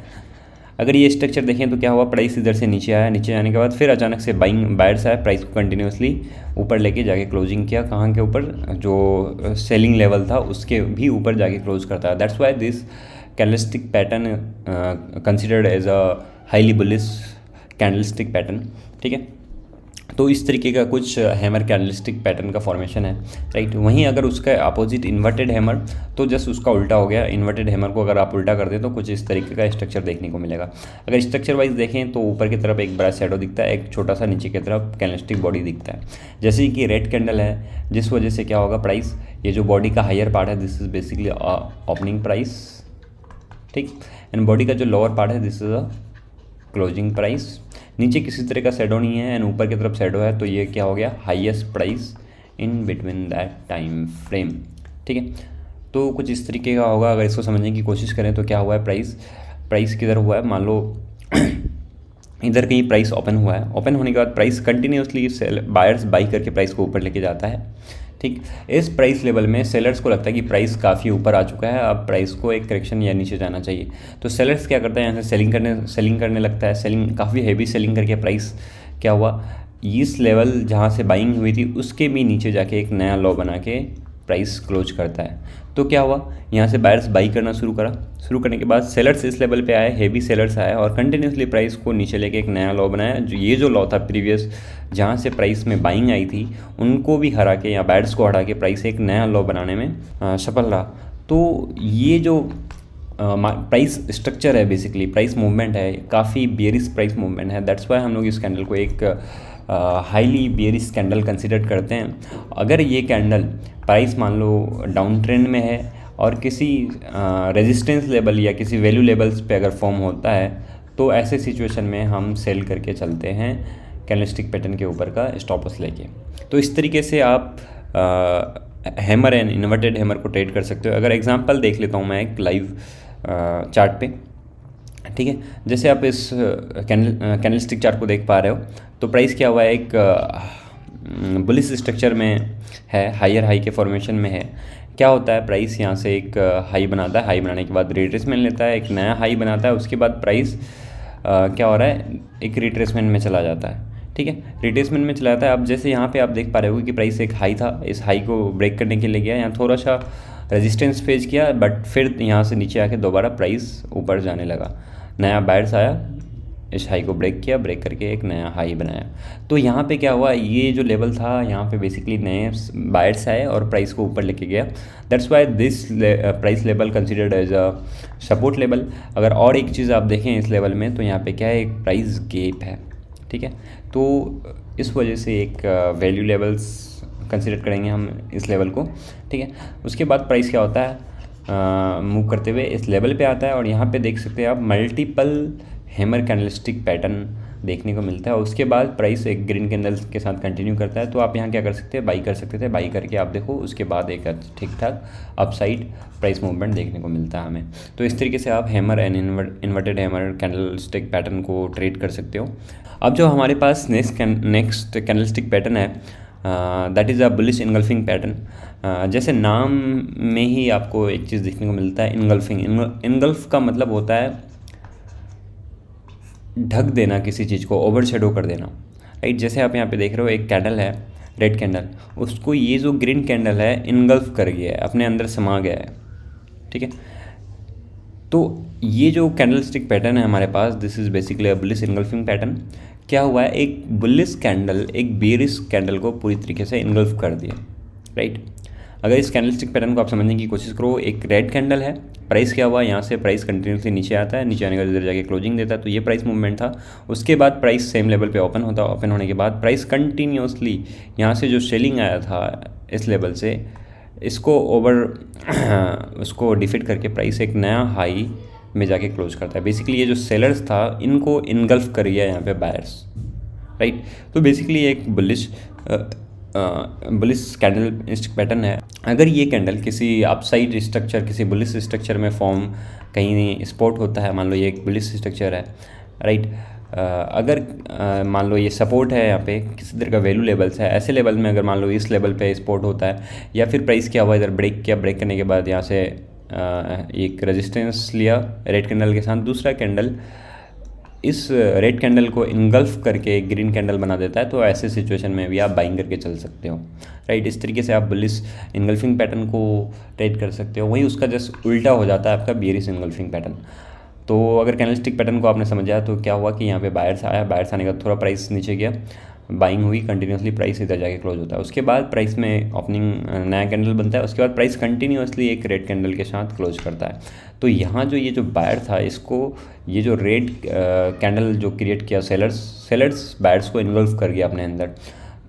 अगर ये स्ट्रक्चर देखें तो क्या हुआ, प्राइस इधर से नीचे आया, नीचे आने के बाद फिर अचानक से बायर्स आया, प्राइस को कंटिन्यूसली ऊपर लेके जाके क्लोजिंग किया। कहाँ के ऊपर, जो सेलिंग लेवल था उसके भी ऊपर जाके क्लोज करता है। That's why this candlestick pattern considered as a highly bullish candlestick pattern, ठीक है। तो इस तरीके का कुछ हैमर कैंडलस्टिक पैटर्न का फॉर्मेशन है, राइट। वहीं अगर उसका अपोजिट इन्वर्टेड हैमर, तो जस्ट उसका उल्टा हो गया। इन्वर्टेड हैमर को अगर आप उल्टा कर दें तो कुछ इस तरीके का स्ट्रक्चर देखने को मिलेगा। अगर स्ट्रक्चर वाइज देखें तो ऊपर की तरफ एक बड़ा शैडो दिखता है, एक छोटा सा नीचे की तरफ कैंडलस्टिक बॉडी दिखता है। जैसे कि रेड कैंडल है, जिस वजह से क्या होगा, प्राइस, ये जो बॉडी का हायर पार्ट है this is basically opening price, ठीक। एंड बॉडी का जो लोअर पार्ट है this is a closing price. नीचे किसी तरह का शैडो नहीं है एंड ऊपर की तरफ शैडो है, तो ये क्या हो गया, highest price in between that time frame, ठीक है। तो कुछ इस तरीके का होगा। अगर इसको समझने की कोशिश करें तो क्या हुआ है, प्राइस किधर हुआ है, मान लो इधर कहीं प्राइस ओपन हुआ है। ओपन होने के बाद प्राइस कंटिन्यूसली बायर्स बाई करके प्राइस को ऊपर लेके जाता है, ठीक। इस प्राइस लेवल में सेलर्स को लगता है कि प्राइस काफ़ी ऊपर आ चुका है, अब प्राइस को एक करेक्शन या नीचे जाना चाहिए। तो सेलर्स क्या करता है, यहाँ से सेलिंग करने लगता है। सेलिंग, काफ़ी हैवी सेलिंग करके प्राइस क्या हुआ, इस लेवल जहाँ से बाइंग हुई थी उसके भी नीचे जाके एक नया लो बना के प्राइस क्लोज करता है। तो क्या हुआ, यहाँ से बायर्स बाई करना शुरू करने के बाद सेलर्स इस लेवल पे आए, हेवी सेलर्स आए और कंटिन्यूसली प्राइस को नीचे लेके एक नया लो बनाया। जो लो था प्रीवियस, जहाँ से प्राइस में बाइंग आई थी, उनको भी हरा के या बायर्स को हरा के प्राइस एक नया लो बनाने में सफल रहा। तो ये जो प्राइस स्ट्रक्चर है, बेसिकली प्राइस मूवमेंट है, काफ़ी बेयरिश प्राइस मूवमेंट है। दैट्स वाई हम लोग इस कैंडल को एक हाईली बेयरिश कैंडल कंसिडर करते हैं। अगर ये कैंडल प्राइस मान लो डाउन ट्रेंड में है और किसी रेजिस्टेंस लेवल या किसी वैल्यू लेवल्स पे अगर फॉर्म होता है, तो ऐसे सिचुएशन में हम सेल करके चलते हैं कैंडलस्टिक पैटर्न के ऊपर का स्टॉप लॉस लेके। तो इस तरीके से आप हैमर एंड इन्वर्टेड हैमर को ट्रेड कर सकते हो। अगर एग्जांपल देख लेता हूँ मैं एक लाइव चार्ट पे, ठीक है। जैसे आप इस कैंडलस्टिक चार्ट को देख पा रहे हो, तो प्राइस क्या हुआ है, एक बुलिश स्ट्रक्चर में है, हायर हाई के फॉर्मेशन में है। क्या होता है, प्राइस यहाँ से एक हाई बनाता है, हाई बनाने के बाद रिट्रेसमेंट लेता है, एक नया हाई बनाता है, उसके बाद प्राइस क्या हो रहा है, एक रिट्रेसमेंट में चला जाता है, ठीक है। रिट्रेसमेंट में चला जाता है। अब जैसे यहाँ पे आप देख पा रहे हो कि प्राइस एक हाई था, इस हाई को ब्रेक करने के लिए गया, यहाँ थोड़ा सा रेजिस्टेंस फेज किया, बट फिर यहाँ से नीचे आके दोबारा प्राइस ऊपर जाने लगा। नया बायर्स आया, इस हाई को ब्रेक किया, ब्रेक करके एक नया हाई बनाया। तो यहाँ पे क्या हुआ, ये जो लेवल था यहाँ पे बेसिकली नए बायर्स आए और प्राइस को ऊपर लेके गया। That's why this price level considered as a support level. अगर और एक चीज़ आप देखें इस लेवल में, तो यहाँ पे क्या है, एक प्राइस गैप है, ठीक है। तो इस वजह से एक वैल्यू लेवल्स कंसिडर करेंगे हम इस लेवल को, ठीक है। उसके बाद प्राइस क्या होता है, मूव करते हुए इस लेवल पे आता है और यहाँ पे देख सकते हैं आप मल्टीपल हैमर कैंडलस्टिक पैटर्न देखने को मिलता है। उसके बाद प्राइस एक ग्रीन कैंडल के साथ कंटिन्यू करता है। तो आप यहाँ क्या कर सकते हैं, बाई कर सकते थे, बाई करके आप देखो उसके बाद एक ठीक ठाक अपसाइड प्राइस मूवमेंट देखने को मिलता है हमें। तो इस तरीके से आप hammer and inverted hammer candlestick pattern को ट्रेड कर सकते हो। अब जो हमारे पास नेक्स्ट कैंडलस्टिक पैटर्न है, that is a bullish engulfing pattern. जैसे नाम में ही आपको एक चीज़ देखने को मिलता है, इनगल्फिंग। इनगल्फ का मतलब होता है ढक देना किसी चीज़ को, ओवर शेडो कर देना, राइट। जैसे आप यहाँ पे देख रहे हो एक कैंडल है, रेड कैंडल, उसको ये जो ग्रीन कैंडल है इनगल्फ कर गया है, अपने अंदर समा गया है, ठीक है। तो ये जो कैंडलस्टिक पैटर्न है हमारे पास, this is basically a bullish engulfing pattern. क्या हुआ है, एक बुलिश कैंडल एक बेरिश कैंडल को पूरी तरीके से इनगल्फ कर दिया, राइट। अगर इस कैंडलस्टिक पैटर्न को आप समझने की कोशिश करो, एक रेड कैंडल है, प्राइस क्या हुआ, यहाँ से प्राइस कंटिन्यूसली नीचे आता है, नीचे आने के बाद इधर जाके क्लोजिंग देता है, तो ये प्राइस मूवमेंट था। उसके बाद प्राइस सेम लेवल पे ओपन होता है, ओपन होने के बाद प्राइस कंटिन्यूसली यहाँ से जो सेलिंग आया था इस लेवल से, इसको उसको डिफीट करके प्राइस एक नया हाई में जाके क्लोज करता है। बेसिकली ये जो सेलर्स था इनको इनगल्फ कर गया यहाँ पे बायर्स, राइट। तो बेसिकली एक बुलिश कैंडल पैटर्न है। अगर ये कैंडल किसी अपसाइड स्ट्रक्चर, किसी बुलिश स्ट्रक्चर में फॉर्म कहीं स्पॉट होता है, मान लो ये एक बुलिश स्ट्रक्चर है, राइट। अगर मान लो ये सपोर्ट है, यहाँ पे किसी तरह का वैल्यू लेवल्स है, ऐसे लेवल में अगर मान लो इस लेवल पे सपोर्ट होता है, या फिर प्राइस क्या हुआ, इधर ब्रेक किया, ब्रेक करने के बाद यहाँ से एक रेजिस्टेंस लिया रेड कैंडल के साथ, दूसरा कैंडल इस रेड कैंडल को इनगल्फ करके एक ग्रीन कैंडल बना देता है, तो ऐसे सिचुएशन में भी आप बाइंग करके चल सकते हो, राइट। इस तरीके से आप बुलिश इनगल्फिंग पैटर्न को ट्रेड कर सकते हो। वहीं उसका जस्ट उल्टा हो जाता है आपका बेयरिश इनगल्फिंग पैटर्न। तो अगर कैंडलस्टिक पैटर्न को आपने समझा तो क्या हुआ कि यहाँ पे बायर्स आया, बायर्स आने का थोड़ा प्राइस नीचे गया, बाइंग हुई, कंटिन्यूसली प्राइस इधर जाके क्लोज होता है। उसके बाद प्राइस में ओपनिंग नया कैंडल बनता है, उसके बाद प्राइस कंटिन्यूसली एक रेड कैंडल के साथ क्लोज करता है। तो यहाँ जो ये जो बायर था, इसको ये जो रेड कैंडल जो क्रिएट किया सेलर्स बायर्स को इन्वॉल्व कर गया अपने अंदर,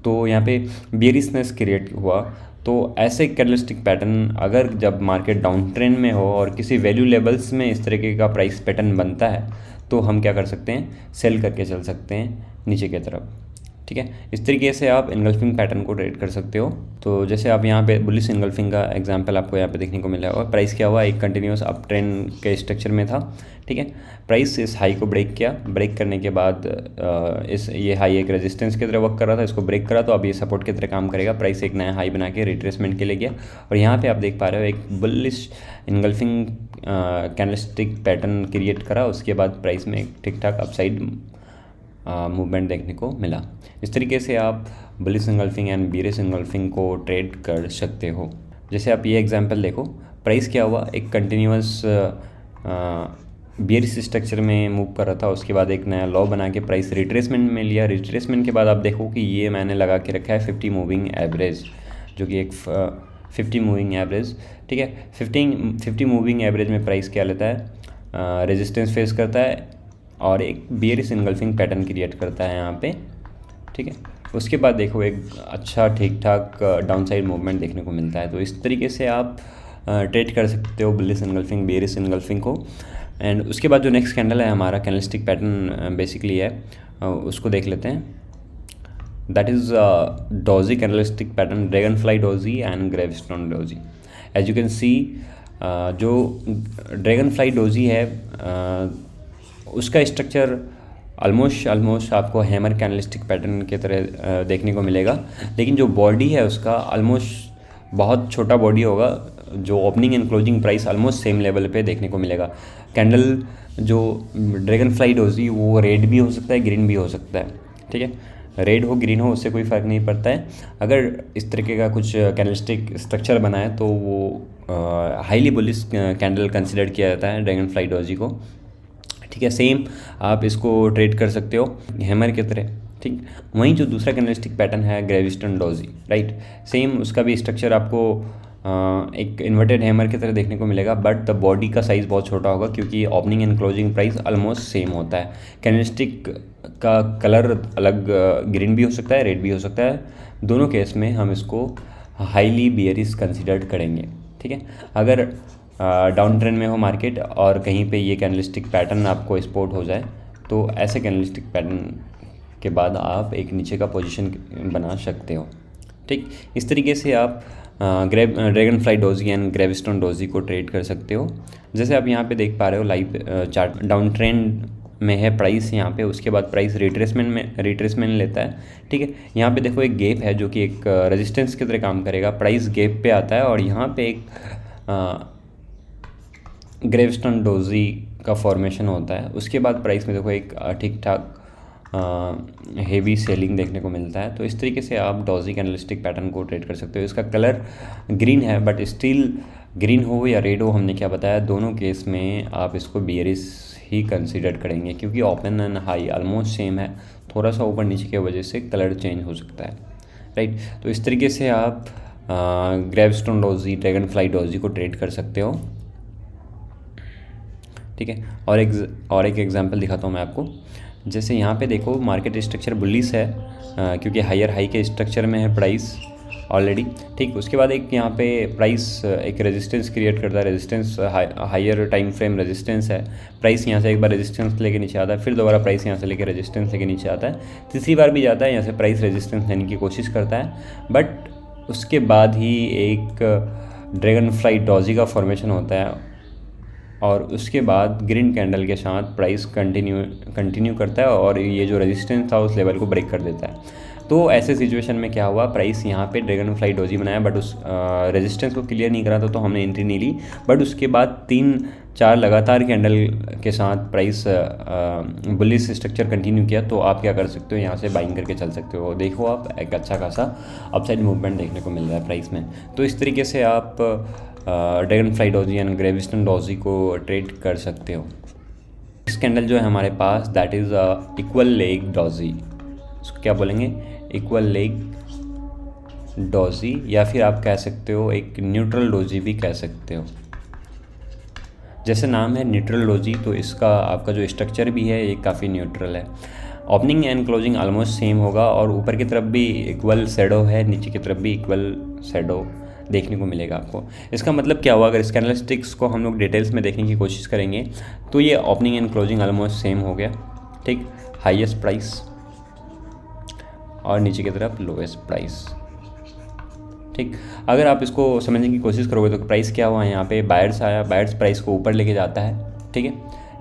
तो यहाँ पे बेयरिशनेस क्रिएट हुआ। तो ऐसे कैंडलस्टिक पैटर्न अगर जब मार्केट डाउन ट्रेंड में हो और किसी वैल्यू लेवल्स में इस तरीके का प्राइस पैटर्न बनता है, तो हम क्या कर सकते हैं, सेल करके चल सकते हैं नीचे की तरफ, ठीक है। इस तरीके से आप इनगल्फिंग पैटर्न को ट्रेड कर सकते हो। तो जैसे आप यहाँ पे बुलिश इनगल्फिंग का एग्जांपल आपको यहाँ पे देखने को मिला होगा। प्राइस क्या हुआ, एक कंटिन्यूस अप ट्रेंड के स्ट्रक्चर में था, ठीक है। प्राइस इस हाई को ब्रेक किया, ब्रेक करने के बाद ये हाई एक रेजिस्टेंस की तरह वर्क कर रहा था, इसको ब्रेक करा तो अब ये सपोर्ट की तरह काम करेगा। प्राइस एक नया हाई बना के रिट्रेसमेंट के लिए गया और यहाँ पर आप देख पा रहे हो एक bullish engulfing candlestick pattern create करा। उसके बाद प्राइस में एक ठीक ठाक अपसाइड मूवमेंट देखने को मिला। इस तरीके से आप bullish engulfing and bearish engulfing को ट्रेड कर सकते हो। जैसे आप ये एग्जांपल देखो, प्राइस क्या हुआ, एक कंटिन्यूस बेयरिश स्ट्रक्चर में मूव कर रहा था, उसके बाद एक नया लो बना के प्राइस रिट्रेसमेंट में लिया। रिट्रेसमेंट के बाद आप देखो कि ये मैंने लगा के रखा है 50 मूविंग एवरेज, जो कि एक 50 मूविंग एवरेज, ठीक है। 50 मूविंग एवरेज में प्राइस क्या लेता है, रेजिस्टेंस फेस करता है और एक बेयरिश इनगल्फिंग पैटर्न क्रिएट करता है यहाँ पे, ठीक है। उसके बाद देखो एक अच्छा ठीक ठाक डाउनसाइड मूवमेंट देखने को मिलता है। तो इस तरीके से आप ट्रेड कर सकते हो बुलिश इनगल्फिंग, बेयरिश इनगल्फिंग को। एंड उसके बाद जो नेक्स्ट कैंडल है हमारा कैंडलस्टिक पैटर्न बेसिकली है, उसको देख लेते हैं। That is doji candlestick pattern, dragonfly doji and gravestone doji. As you can see, जो ड्रैगन फ्लाई डोजी है उसका स्ट्रक्चर ऑलमोस्ट आपको हैमर कैंडलस्टिक पैटर्न की तरह देखने को मिलेगा, लेकिन जो बॉडी है उसका ऑलमोस्ट बहुत छोटा बॉडी होगा। जो opening and closing price almost same level पे देखने को मिलेगा। कैंडल जो ड्रैगन फ्लाई डोजी वो रेड भी हो सकता है, ग्रीन भी हो सकता है, ठीक है। रेड हो ग्रीन हो उससे कोई फ़र्क नहीं पड़ता है। अगर इस तरीके का कुछ कैंडलस्टिक स्ट्रक्चर बना है तो वो हाईली बुलिश कैंडल कंसिडर किया जाता है ड्रैगन फ्लाई डोजी को, ठीक है। सेम आप इसको ट्रेड कर सकते हो हैमर की तरह, ठीक। वहीं जो दूसरा कैंडलस्टिक पैटर्न है ग्रेविस्टन डोजी, राइट, सेम उसका भी स्ट्रक्चर आपको एक इन्वर्टेड हैमर की तरह देखने को मिलेगा, बट द बॉडी का साइज़ बहुत छोटा होगा क्योंकि opening and closing price almost same होता है। कैंडलस्टिक का कलर अलग ग्रीन भी हो सकता है, रेड भी हो सकता है। दोनों केस में हम इसको हाईली बेयरिश कंसिडर्ड करेंगे, ठीक है। अगर डाउन ट्रेंड में हो मार्केट और कहीं पे ये कैंडलस्टिक पैटर्न आपको स्पॉट हो जाए, तो ऐसे कैंडलस्टिक पैटर्न के बाद आप एक नीचे का पोजीशन बना सकते हो, ठीक। इस तरीके से आप dragonfly doji and gravestone doji को ट्रेड कर सकते हो। जैसे आप यहाँ पे देख पा रहे हो लाइव चार्ट, डाउन ट्रेंड में है प्राइस यहाँ पे, उसके बाद प्राइस रिट्रेसमेंट लेता है, ठीक है। यहाँ पे देखो एक गैप है जो कि एक रेजिस्टेंस की तरह काम करेगा। प्राइस गैप पे आता है और यहाँ पे एक ग्रेविस्टोन डोजी का फॉर्मेशन होता है। उसके बाद प्राइस में देखो एक ठीक ठाक हेवी सेलिंग देखने को मिलता है। तो इस तरीके से आप डोजी कैंडलस्टिक पैटर्न को ट्रेड कर सकते हो। इसका कलर ग्रीन है, बट स्टिल ग्रीन हो या रेड हो, हमने क्या बताया, दोनों केस में आप इसको बेयरिश ही कंसीडर करेंगे क्योंकि open and high almost same है। थोड़ा सा ऊपर नीचे की वजह से कलर चेंज हो सकता है, राइट। तो इस तरीके से आप ग्रेविस्टोन डोजी, ड्रैगन फ्लाई डोजी को ट्रेड कर सकते हो, ठीक है। और एक एग्जांपल दिखाता हूँ मैं आपको। जैसे यहाँ पे देखो मार्केट स्ट्रक्चर बुलिश है क्योंकि हायर हाई के स्ट्रक्चर में है प्राइस ऑलरेडी, ठीक। उसके बाद एक यहाँ पे प्राइस एक रेजिस्टेंस क्रिएट करता है, resistance higher time frame resistance है। प्राइस यहाँ से एक बार रेजिस्टेंस लेके नीचे आता है, फिर दोबारा प्राइस यहाँ से लेके रेजिस्टेंस लेके नीचे आता है, तीसरी बार भी जाता है, यहाँ से प्राइस रेजिस्टेंस लेने की कोशिश करता है, बट उसके बाद ही एक ड्रैगन फ्लाई डोजी का फॉर्मेशन होता है और उसके बाद ग्रीन कैंडल के साथ प्राइस कंटिन्यू करता है और ये जो रेजिस्टेंस था उस लेवल को ब्रेक कर देता है। तो ऐसे सिचुएशन में क्या हुआ, प्राइस यहाँ पे ड्रैगन फ्लाई डोजी बनाया बट उस रेजिस्टेंस को क्लियर नहीं करा था, तो हमने एंट्री नहीं ली। बट उसके बाद 3-4 लगातार कैंडल के साथ प्राइस बुलिश स्ट्रक्चर कंटिन्यू किया, तो आप क्या कर सकते हो, यहाँ से बाइंग करके चल सकते हो। देखो आप एक अच्छा खासा अपसाइड मूवमेंट देखने को मिल रहा है प्राइस में। तो इस तरीके से आप dragonfly doji and gravestone doji को ट्रेड कर सकते हो। इस कैंडल जो है हमारे पास that is equal leg doji, उसको क्या बोलेंगे, इक्वल लेग डोजी, या फिर आप कह सकते हो एक न्यूट्रल डोजी भी कह सकते हो। जैसे नाम है न्यूट्रल डोजी, तो इसका आपका जो स्ट्रक्चर भी है ये काफ़ी न्यूट्रल है। Opening and closing almost same होगा, और ऊपर की तरफ भी इक्वल शैडो है, नीचे की तरफ भी इक्वल शैडो देखने को मिलेगा आपको। इसका मतलब क्या हुआ, अगर इस कैंडलस्टिक्स को हम लोग डिटेल्स में देखने की कोशिश करेंगे तो ये opening and closing almost same हो गया, ठीक। हाईएस्ट प्राइस और नीचे की तरफ लोएस्ट प्राइस, ठीक। अगर आप इसको समझने की कोशिश करोगे तो प्राइस क्या हुआ, यहाँ पे बायर्स आया, बायर्स प्राइस को ऊपर लेके जाता है, ठीक है,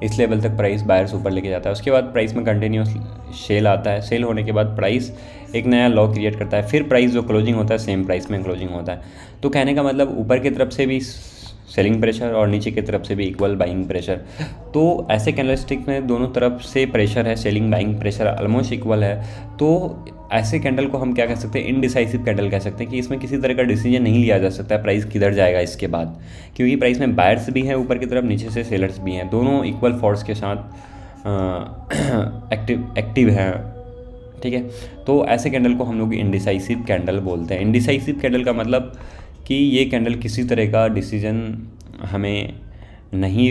इस लेवल तक प्राइस बायर्स ऊपर लेके जाता है। उसके बाद प्राइस में कंटिन्यूस सेल आता है, सेल होने के बाद प्राइस एक नया लो क्रिएट करता है, फिर प्राइस जो क्लोजिंग होता है सेम प्राइस में क्लोजिंग होता है। तो कहने का मतलब ऊपर की तरफ से भी सेलिंग प्रेशर और नीचे की तरफ से भी इक्वल बाइंग प्रेशर। तो ऐसे कैंडलस्टिक में दोनों तरफ से प्रेशर है, selling buying pressure almost equal है। तो ऐसे कैंडल को हम क्या कह सकते हैं, इनडिसाइसिव कैंडल कह सकते हैं, कि इसमें किसी तरह का डिसीजन नहीं लिया जा सकता है प्राइस किधर जाएगा इसके बाद, क्योंकि प्राइस में बायर्स भी हैं ऊपर की तरफ, नीचे से सेलर्स भी हैं, दोनों इक्वल फोर्स के साथ एक्टिव हैं, ठीक है। तो ऐसे कैंडल को हम लोग इनडिसाइसिव कैंडल बोलते हैं। इनडिसाइसिव कैंडल का मतलब कि ये कैंडल किसी तरह का डिसीजन हमें नहीं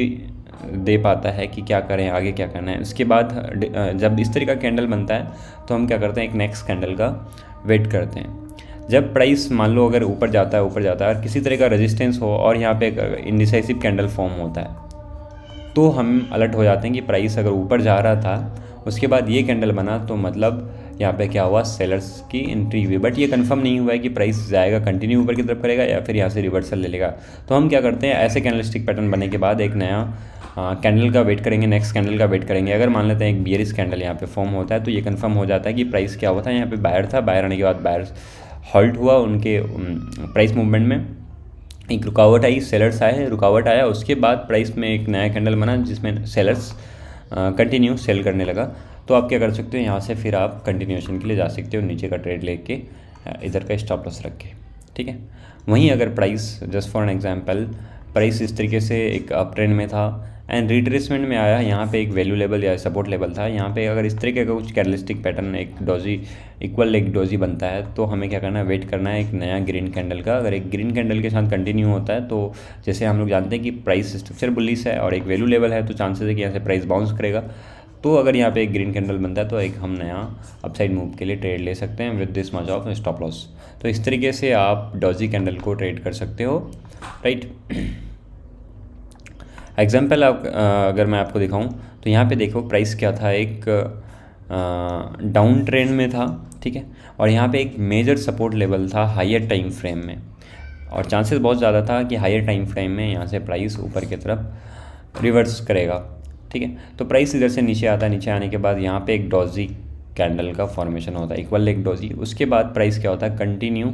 दे पाता है कि क्या करें, आगे क्या करना है। उसके बाद जब इस तरह का कैंडल बनता है तो हम क्या करते हैं, एक नेक्स्ट कैंडल का वेट करते हैं। जब प्राइस मान लो अगर ऊपर जाता है और किसी तरह का रेजिस्टेंस हो और यहाँ पे एक इंडिसाइसिव कैंडल फॉर्म होता है, तो हम अलर्ट हो जाते हैं कि प्राइस अगर ऊपर जा रहा था, उसके बाद ये कैंडल बना, तो मतलब यहाँ पे क्या हुआ, सेलर्स की एंट्री हुई। बट ये कंफर्म नहीं हुआ है कि प्राइस जाएगा, कंटिन्यू ऊपर की तरफ करेगा या फिर यहाँ से रिवर्सल ले लेगा। तो हम क्या करते हैं, ऐसे कैंडलस्टिक पैटर्न बनने के बाद एक नया कैंडल का वेट करेंगे, नेक्स्ट कैंडल का वेट करेंगे। अगर मान लेते हैं एक बियरिश कैंडल यहाँ पे फॉर्म होता है, तो ये कंफर्म हो जाता है कि प्राइस क्या हुआ था, यहाँ पे बायर था, बायर आने के बाद बायर हॉल्ट हुआ, उनके प्राइस मूवमेंट में एक रुकावट आई, सेलर्स आए, रुकावट आया, उसके बाद प्राइस में एक नया कैंडल बना जिसमें सेलर्स कंटिन्यू सेल करने लगा। तो आप क्या कर सकते हो, यहाँ से फिर आप कंटिन्यूएशन के लिए जा सकते हो, नीचे का ट्रेड लेके इधर का स्टॉप लॉस रख के, ठीक है। वहीं अगर price just for an example price इस तरीके से एक अप ट्रेंड में था एंड रिट्रेसमेंट में आया, यहाँ पे एक वैल्यू लेवल या सपोर्ट लेवल था, यहाँ पे अगर इस तरीके का कुछ कैंडलस्टिक पैटर्न एक डोजी इक्वल एक डोजी बनता है, तो हमें क्या करना है, वेट करना है एक नया ग्रीन कैंडल का। अगर एक ग्रीन कैंडल के साथ कंटिन्यू होता है, तो जैसे हम लोग जानते हैं कि प्राइस स्ट्रक्चर बुलिश है और एक वैल्यू लेवल है, तो चांसेस है कि यहाँ से प्राइस बाउंस करेगा। तो अगर यहाँ पे एक ग्रीन कैंडल बनता है, तो एक हम नया अपसाइड मूव के लिए ट्रेड ले सकते हैं with this much of stop loss. तो इस तरीके से आप डोजी कैंडल को ट्रेड कर सकते हो, राइट। एग्जाम्पल अगर मैं आपको दिखाऊं तो यहाँ पे देखो प्राइस क्या था, एक डाउन ट्रेंड में था, ठीक है, और यहाँ पे एक मेजर सपोर्ट लेवल था हायर टाइम फ्रेम में, और चांसेस बहुत ज़्यादा था कि हायर टाइम फ्रेम में यहाँ से प्राइस ऊपर की तरफ रिवर्स करेगा, ठीक है। तो प्राइस इधर से नीचे आता है, नीचे आने के बाद यहाँ पे एक डोजी कैंडल का फॉर्मेशन होता है, इक्वल लेग डोजी। उसके बाद प्राइस क्या होता है, कंटिन्यू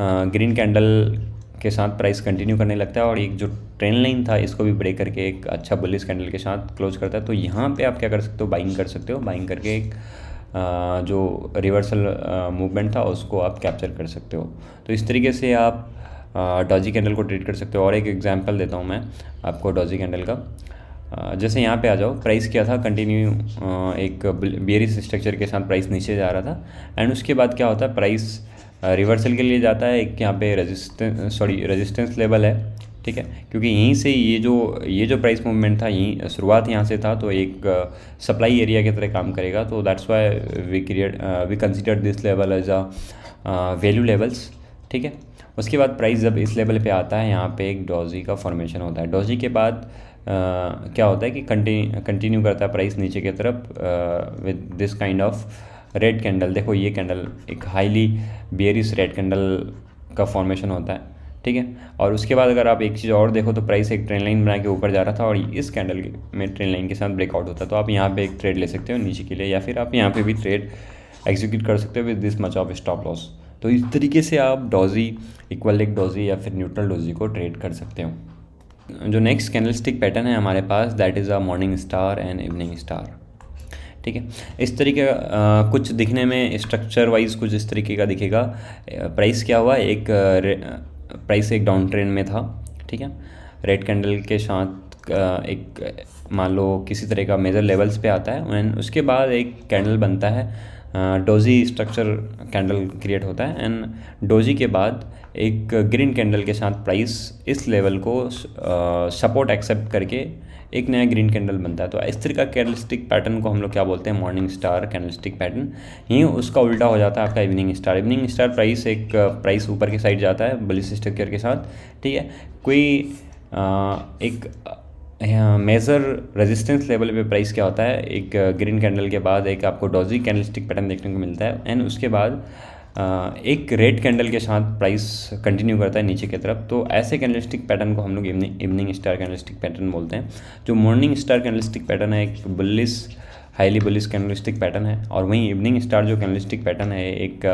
ग्रीन कैंडल के साथ प्राइस कंटिन्यू करने लगता है, और एक जो ट्रेंड लाइन था इसको भी ब्रेक करके एक अच्छा बुलिश कैंडल के साथ क्लोज करता है। तो यहाँ पे आप क्या कर सकते हो, बाइंग कर सकते हो, बाइंग करके एक जो रिवर्सल मूवमेंट था उसको आप कैप्चर कर सकते हो। तो इस तरीके से आप डॉजी कैंडल को ट्रेड कर सकते हो। और एक एग्जांपल देता हूँ मैं आपको डॉजी कैंडल का। जैसे यहाँ पे आ जाओ, प्राइस क्या था, कंटिन्यू एक बेयरिश स्ट्रक्चर के साथ प्राइस नीचे जा रहा था, एंड उसके बाद क्या होता है, प्राइस रिवर्सल के लिए जाता है, एक यहाँ पे रेजिस्टेंस लेवल है, ठीक है, क्योंकि यहीं से ये जो प्राइस मूवमेंट था, यहीं शुरुआत यहाँ से था, तो एक सप्लाई एरिया की तरह काम करेगा। तो that's why we consider this level as a value levels, ठीक है। उसके बाद प्राइस जब इस लेवल पे आता है, यहाँ पे एक डॉजी का फॉर्मेशन होता है। डॉजी के बाद क्या होता है कि कंटिन्यू करता है प्राइस नीचे की तरफ with this kind of red candle. देखो ये कैंडल एक हाईली बेयरिश रेड कैंडल का फॉर्मेशन होता है, ठीक है। और उसके बाद अगर आप एक चीज़ और देखो तो प्राइस एक ट्रेंड लाइन बना के ऊपर जा रहा था, और इस कैंडल में ट्रेंड लाइन के साथ ब्रेकआउट होता है। तो आप यहाँ पे एक ट्रेड ले सकते हो नीचे के लिए, या फिर आप यहाँ पे भी ट्रेड एग्जीक्यूट कर सकते हो with this much of stop loss. तो इस तरीके से आप डोजी, इक्वल लेग डोजी या फिर न्यूट्रल डोजी को ट्रेड कर सकते हो। जो नेक्स्ट कैंडलस्टिक पैटर्न है हमारे पास, that is a morning star and evening star. ठीक है, इस तरीके का कुछ दिखने में स्ट्रक्चर वाइज कुछ इस तरीके का दिखेगा। प्राइस क्या हुआ, प्राइस एक डाउन ट्रेंड में था। ठीक है, रेड कैंडल के साथ एक मान लो किसी तरह का मेजर लेवल्स पे आता है एंड उसके बाद एक कैंडल बनता है, डोजी स्ट्रक्चर कैंडल क्रिएट होता है एंड डोजी के बाद एक ग्रीन कैंडल के साथ प्राइस इस लेवल को सपोर्ट एक्सेप्ट करके एक नया ग्रीन कैंडल बनता है। तो इस तरह का कैंडलस्टिक पैटर्न को हम लोग क्या बोलते हैं, मॉर्निंग स्टार कैंडलस्टिक पैटर्न। यहीं उसका उल्टा हो जाता है आपका evening star. Evening star price ऊपर की साइड जाता है बुलिश स्ट्रक्चर के साथ। ठीक है, कोई एक मेजर रेजिस्टेंस लेवल पे प्राइस क्या होता है, एक ग्रीन कैंडल के बाद एक आपको डॉजी कैंडलस्टिक पैटर्न देखने को मिलता है एंड उसके बाद एक रेड कैंडल के साथ प्राइस कंटिन्यू करता है नीचे की तरफ। तो ऐसे कैंडलस्टिक पैटर्न को हम लोग इवनिंग स्टार कैंडलस्टिक पैटर्न बोलते हैं। जो मॉर्निंग स्टार कैंडलस्टिक पैटर्न है एक bullish, highly bullish candlestick pattern है, और वहीं इवनिंग स्टार जो कैंडलस्टिक पैटर्न है एक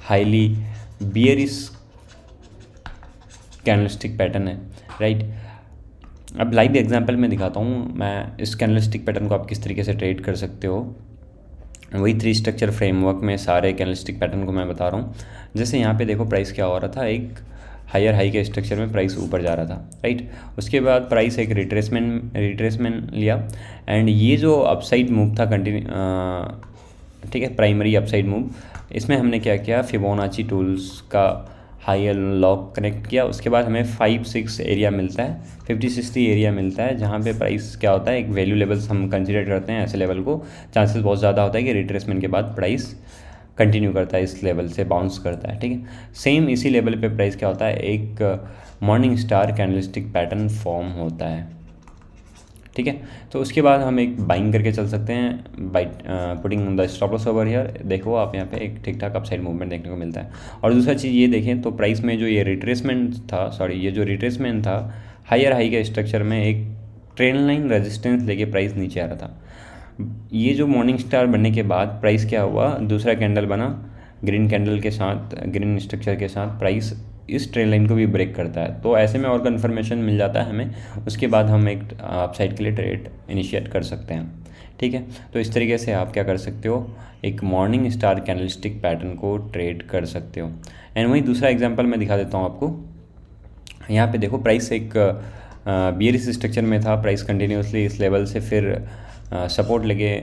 हाईली बियरिश कैंडलस्टिक पैटर्न है। राइट, अब लाइव एग्जांपल में दिखाता हूँ मैं इस कैंडलस्टिक पैटर्न को आप किस तरीके से ट्रेड कर सकते हो। वही 3 स्ट्रक्चर फ्रेमवर्क में सारे कैंडलस्टिक पैटर्न को मैं बता रहा हूँ। जैसे यहाँ पे देखो प्राइस क्या हो रहा था, एक हायर हाई के स्ट्रक्चर में प्राइस ऊपर जा रहा था। राइट, उसके बाद प्राइस एक रिट्रेसमेंट लिया एंड ये जो अपसाइड मूव था ठीक है, प्राइमरी अपसाइड मूव, इसमें हमने क्या किया, फिबोनाची टूल्स का हाई लॉक कनेक्ट किया। उसके बाद हमें 5-6 एरिया मिलता है, 50-60 एरिया मिलता है, जहाँ पे प्राइस क्या होता है, एक वैल्यू लेवल्स हम कंसीडर करते हैं। ऐसे लेवल को चांसेस बहुत ज़्यादा होता है कि रिट्रेसमेंट के बाद प्राइस कंटिन्यू करता है, इस लेवल से बाउंस करता है। ठीक है, सेम इसी लेवल पे प्राइस क्या होता है, एक morning star candlestick pattern form होता है। ठीक है, तो उसके बाद हम एक बाइंग करके चल सकते हैं by putting the stop loss over here. देखो आप यहाँ पे एक ठीक ठाक अपसाइड मूवमेंट देखने को मिलता है। और दूसरा चीज़ ये देखें तो प्राइस में जो ये रिट्रेसमेंट था हायर हाई के स्ट्रक्चर में एक ट्रेंड लाइन रेजिस्टेंस लेके प्राइस नीचे आ रहा था। ये जो मॉर्निंग स्टार बनने के बाद प्राइस क्या हुआ, दूसरा कैंडल बना ग्रीन कैंडल के साथ, ग्रीन स्ट्रक्चर के साथ, प्राइस इस ट्रेंड लाइन को भी ब्रेक करता है। तो ऐसे में और कन्फर्मेशन मिल जाता है हमें, उसके बाद हम एक अपसाइड के लिए ट्रेड इनिशिएट कर सकते हैं। ठीक है, तो इस तरीके से आप क्या कर सकते हो, एक मॉर्निंग स्टार कैंडलस्टिक पैटर्न को ट्रेड कर सकते हो। एंड वहीं दूसरा एग्जांपल मैं दिखा देता हूँ आपको। यहाँ पे देखो प्राइस एक बियरिश स्ट्रक्चर में था, प्राइस कंटिन्यूसली इस लेवल से फिर सपोर्ट लेके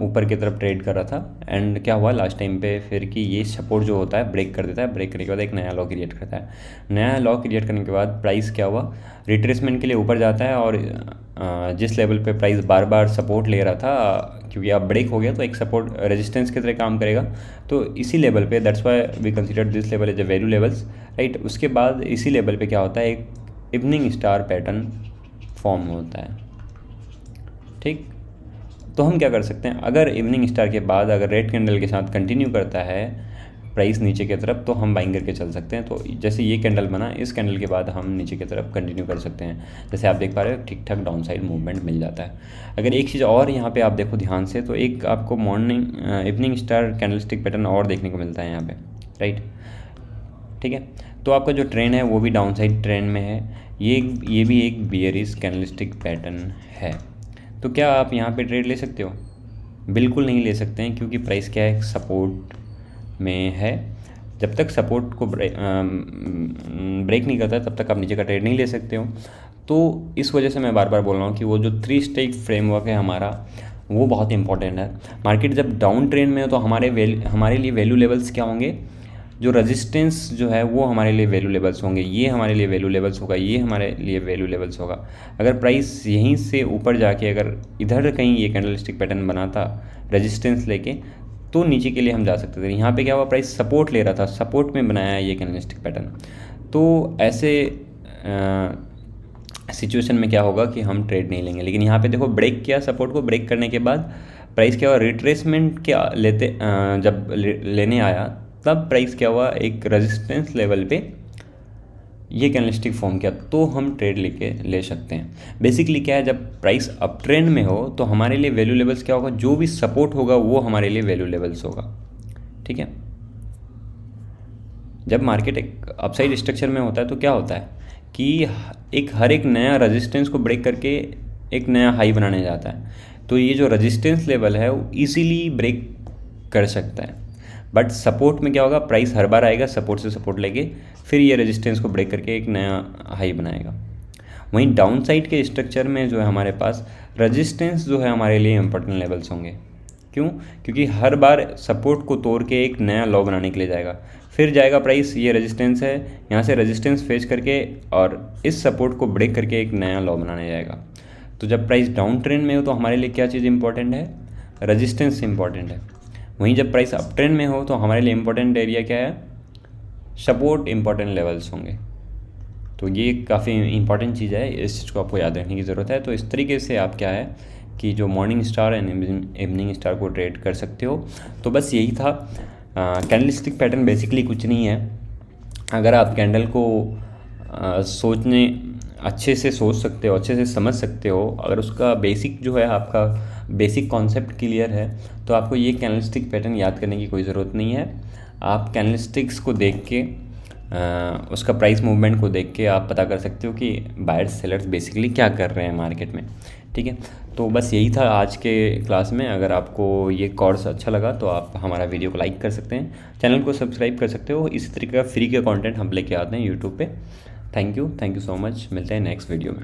ऊपर की तरफ ट्रेड कर रहा था एंड क्या हुआ लास्ट टाइम पे फिर कि ये सपोर्ट जो होता है ब्रेक कर देता है, ब्रेक करने के बाद एक नया लॉ क्रिएट करता है। नया लॉ क्रिएट करने के बाद प्राइस क्या हुआ, रिट्रेसमेंट के लिए ऊपर जाता है और जिस लेवल पे प्राइस बार बार सपोर्ट ले रहा था, क्योंकि अब ब्रेक हो गया तो एक सपोर्ट रेजिस्टेंस की तरह काम करेगा। तो इसी लेवल पे that's why we consider this level as a value levels. Right, उसके बाद इसी लेवल पे क्या होता है, एक इवनिंग स्टार पैटर्न फॉर्म होता है। ठीक, तो हम क्या कर सकते हैं, अगर इवनिंग स्टार के बाद अगर रेड कैंडल के साथ कंटिन्यू करता है प्राइस नीचे की तरफ तो हम बाइंग करके चल सकते हैं। तो जैसे ये कैंडल बना, इस कैंडल के बाद हम नीचे की तरफ कंटिन्यू कर सकते हैं। जैसे आप देख पा रहे हो ठीक ठाक डाउन साइड मूवमेंट मिल जाता है। अगर एक चीज़ और यहाँ पे आप देखो ध्यान से, तो एक आपको इवनिंग स्टार कैंडलस्टिक पैटर्न और देखने को मिलता है यहाँ पे। राइट, ठीक है, तो आपका जो ट्रेंड है वो भी डाउन साइड ट्रेंड में है। ये भी एक बियरिश कैंडलस्टिक पैटर्न है। तो क्या आप यहाँ पे ट्रेड ले सकते हो? बिल्कुल नहीं ले सकते हैं, क्योंकि प्राइस क्या है, सपोर्ट में है। जब तक सपोर्ट को ब्रेक नहीं करता तब तक आप नीचे का ट्रेड नहीं ले सकते हो। तो इस वजह से मैं बार बार बोल रहा हूँ कि वो जो 3 स्टेज फ्रेमवर्क है हमारा, वो बहुत इंपॉर्टेंट है। मार्केट जब डाउन ट्रेंड में हो तो हमारे लिए वैल्यू लेवल्स क्या होंगे, जो रेजिस्टेंस जो है वो हमारे लिए वैल्यू लेवल्स होंगे, ये हमारे लिए वैल्यू लेवल्स होगा, ये हमारे लिए वैल्यू लेवल्स होगा। अगर प्राइस यहीं से ऊपर जाके अगर इधर कहीं ये कैंडलस्टिक पैटर्न बनाता रेजिस्टेंस लेके, तो नीचे के लिए हम जा सकते थे। यहाँ पे क्या हुआ, प्राइस सपोर्ट ले रहा था, सपोर्ट में बनाया है ये कैंडलस्टिक पैटर्न। तो ऐसे सिचुएशन में क्या होगा कि हम ट्रेड नहीं लेंगे। लेकिन यहाँ पे देखो ब्रेक किया, सपोर्ट को ब्रेक करने के बाद प्राइस क्या हुआ, रिट्रेसमेंट क्या जब लेने आया तब प्राइस क्या हुआ, एक रेजिस्टेंस लेवल पे ये कैंडलस्टिक फॉर्म किया तो हम ट्रेड लेके ले सकते हैं। बेसिकली क्या है, जब प्राइस अप ट्रेंड में हो तो हमारे लिए वैल्यू लेवल्स क्या होगा, जो भी सपोर्ट होगा वो हमारे लिए वैल्यू लेवल्स होगा। ठीक है, जब मार्केट एक अपसाइड स्ट्रक्चर में होता है तो क्या होता है कि हर एक नया रेजिस्टेंस को ब्रेक करके एक नया हाई बनाने जाता है। तो ये जो रेजिस्टेंस लेवल है वो इजीली ब्रेक कर सकता है, बट सपोर्ट में क्या होगा, प्राइस हर बार आएगा सपोर्ट से सपोर्ट लेके, फिर ये रेजिस्टेंस को ब्रेक करके एक नया हाई बनाएगा। वहीं डाउन साइड के स्ट्रक्चर में जो है हमारे पास रेजिस्टेंस जो है हमारे लिए इंपॉर्टेंट लेवल्स होंगे। क्यों? क्योंकि हर बार सपोर्ट को तोड़ के एक नया लो बनाने के लिए जाएगा, फिर जाएगा प्राइस, ये रेजिस्टेंस है, यहाँ से रेजिस्टेंस फेस करके और इस सपोर्ट को ब्रेक करके एक नया लो बनाने जाएगा। तो जब प्राइस डाउन ट्रेंड में हो तो हमारे लिए क्या चीज़ इंपॉर्टेंट है, रेजिस्टेंस इंपॉर्टेंट है। वहीं जब प्राइस अप ट्रेंड में हो तो हमारे लिए इंपॉर्टेंट एरिया क्या है, सपोर्ट इंपॉर्टेंट लेवल्स होंगे। तो ये काफ़ी इंपॉर्टेंट चीज़ है, इस चीज़ को आपको याद रखने की ज़रूरत है। तो इस तरीके से आप क्या है कि जो morning star and evening star को ट्रेड कर सकते हो। तो बस यही था। कैंडलस्टिक पैटर्न बेसिकली कुछ नहीं है। अगर आप कैंडल को अच्छे से सोच सकते हो, अच्छे से समझ सकते हो, अगर उसका बेसिक जो है आपका बेसिक कॉन्सेप्ट क्लियर है तो आपको ये कैंडलस्टिक पैटर्न याद करने की कोई ज़रूरत नहीं है। आप कैंडलस्टिक्स को देख के उसका प्राइस मूवमेंट को देख के आप पता कर सकते हो कि बायर्स सेलर्स बेसिकली क्या कर रहे हैं मार्केट में। ठीक है, तो बस यही था आज के क्लास में। अगर आपको ये कोर्स अच्छा लगा तो आप हमारा वीडियो को लाइक कर सकते हैं, चैनल को सब्सक्राइब कर सकते हो। इसी तरीके का फ्री का कंटेंट हम लेके आते हैं यूट्यूब पे। Thank you so much. मिलते हैं नेक्स्ट वीडियो में।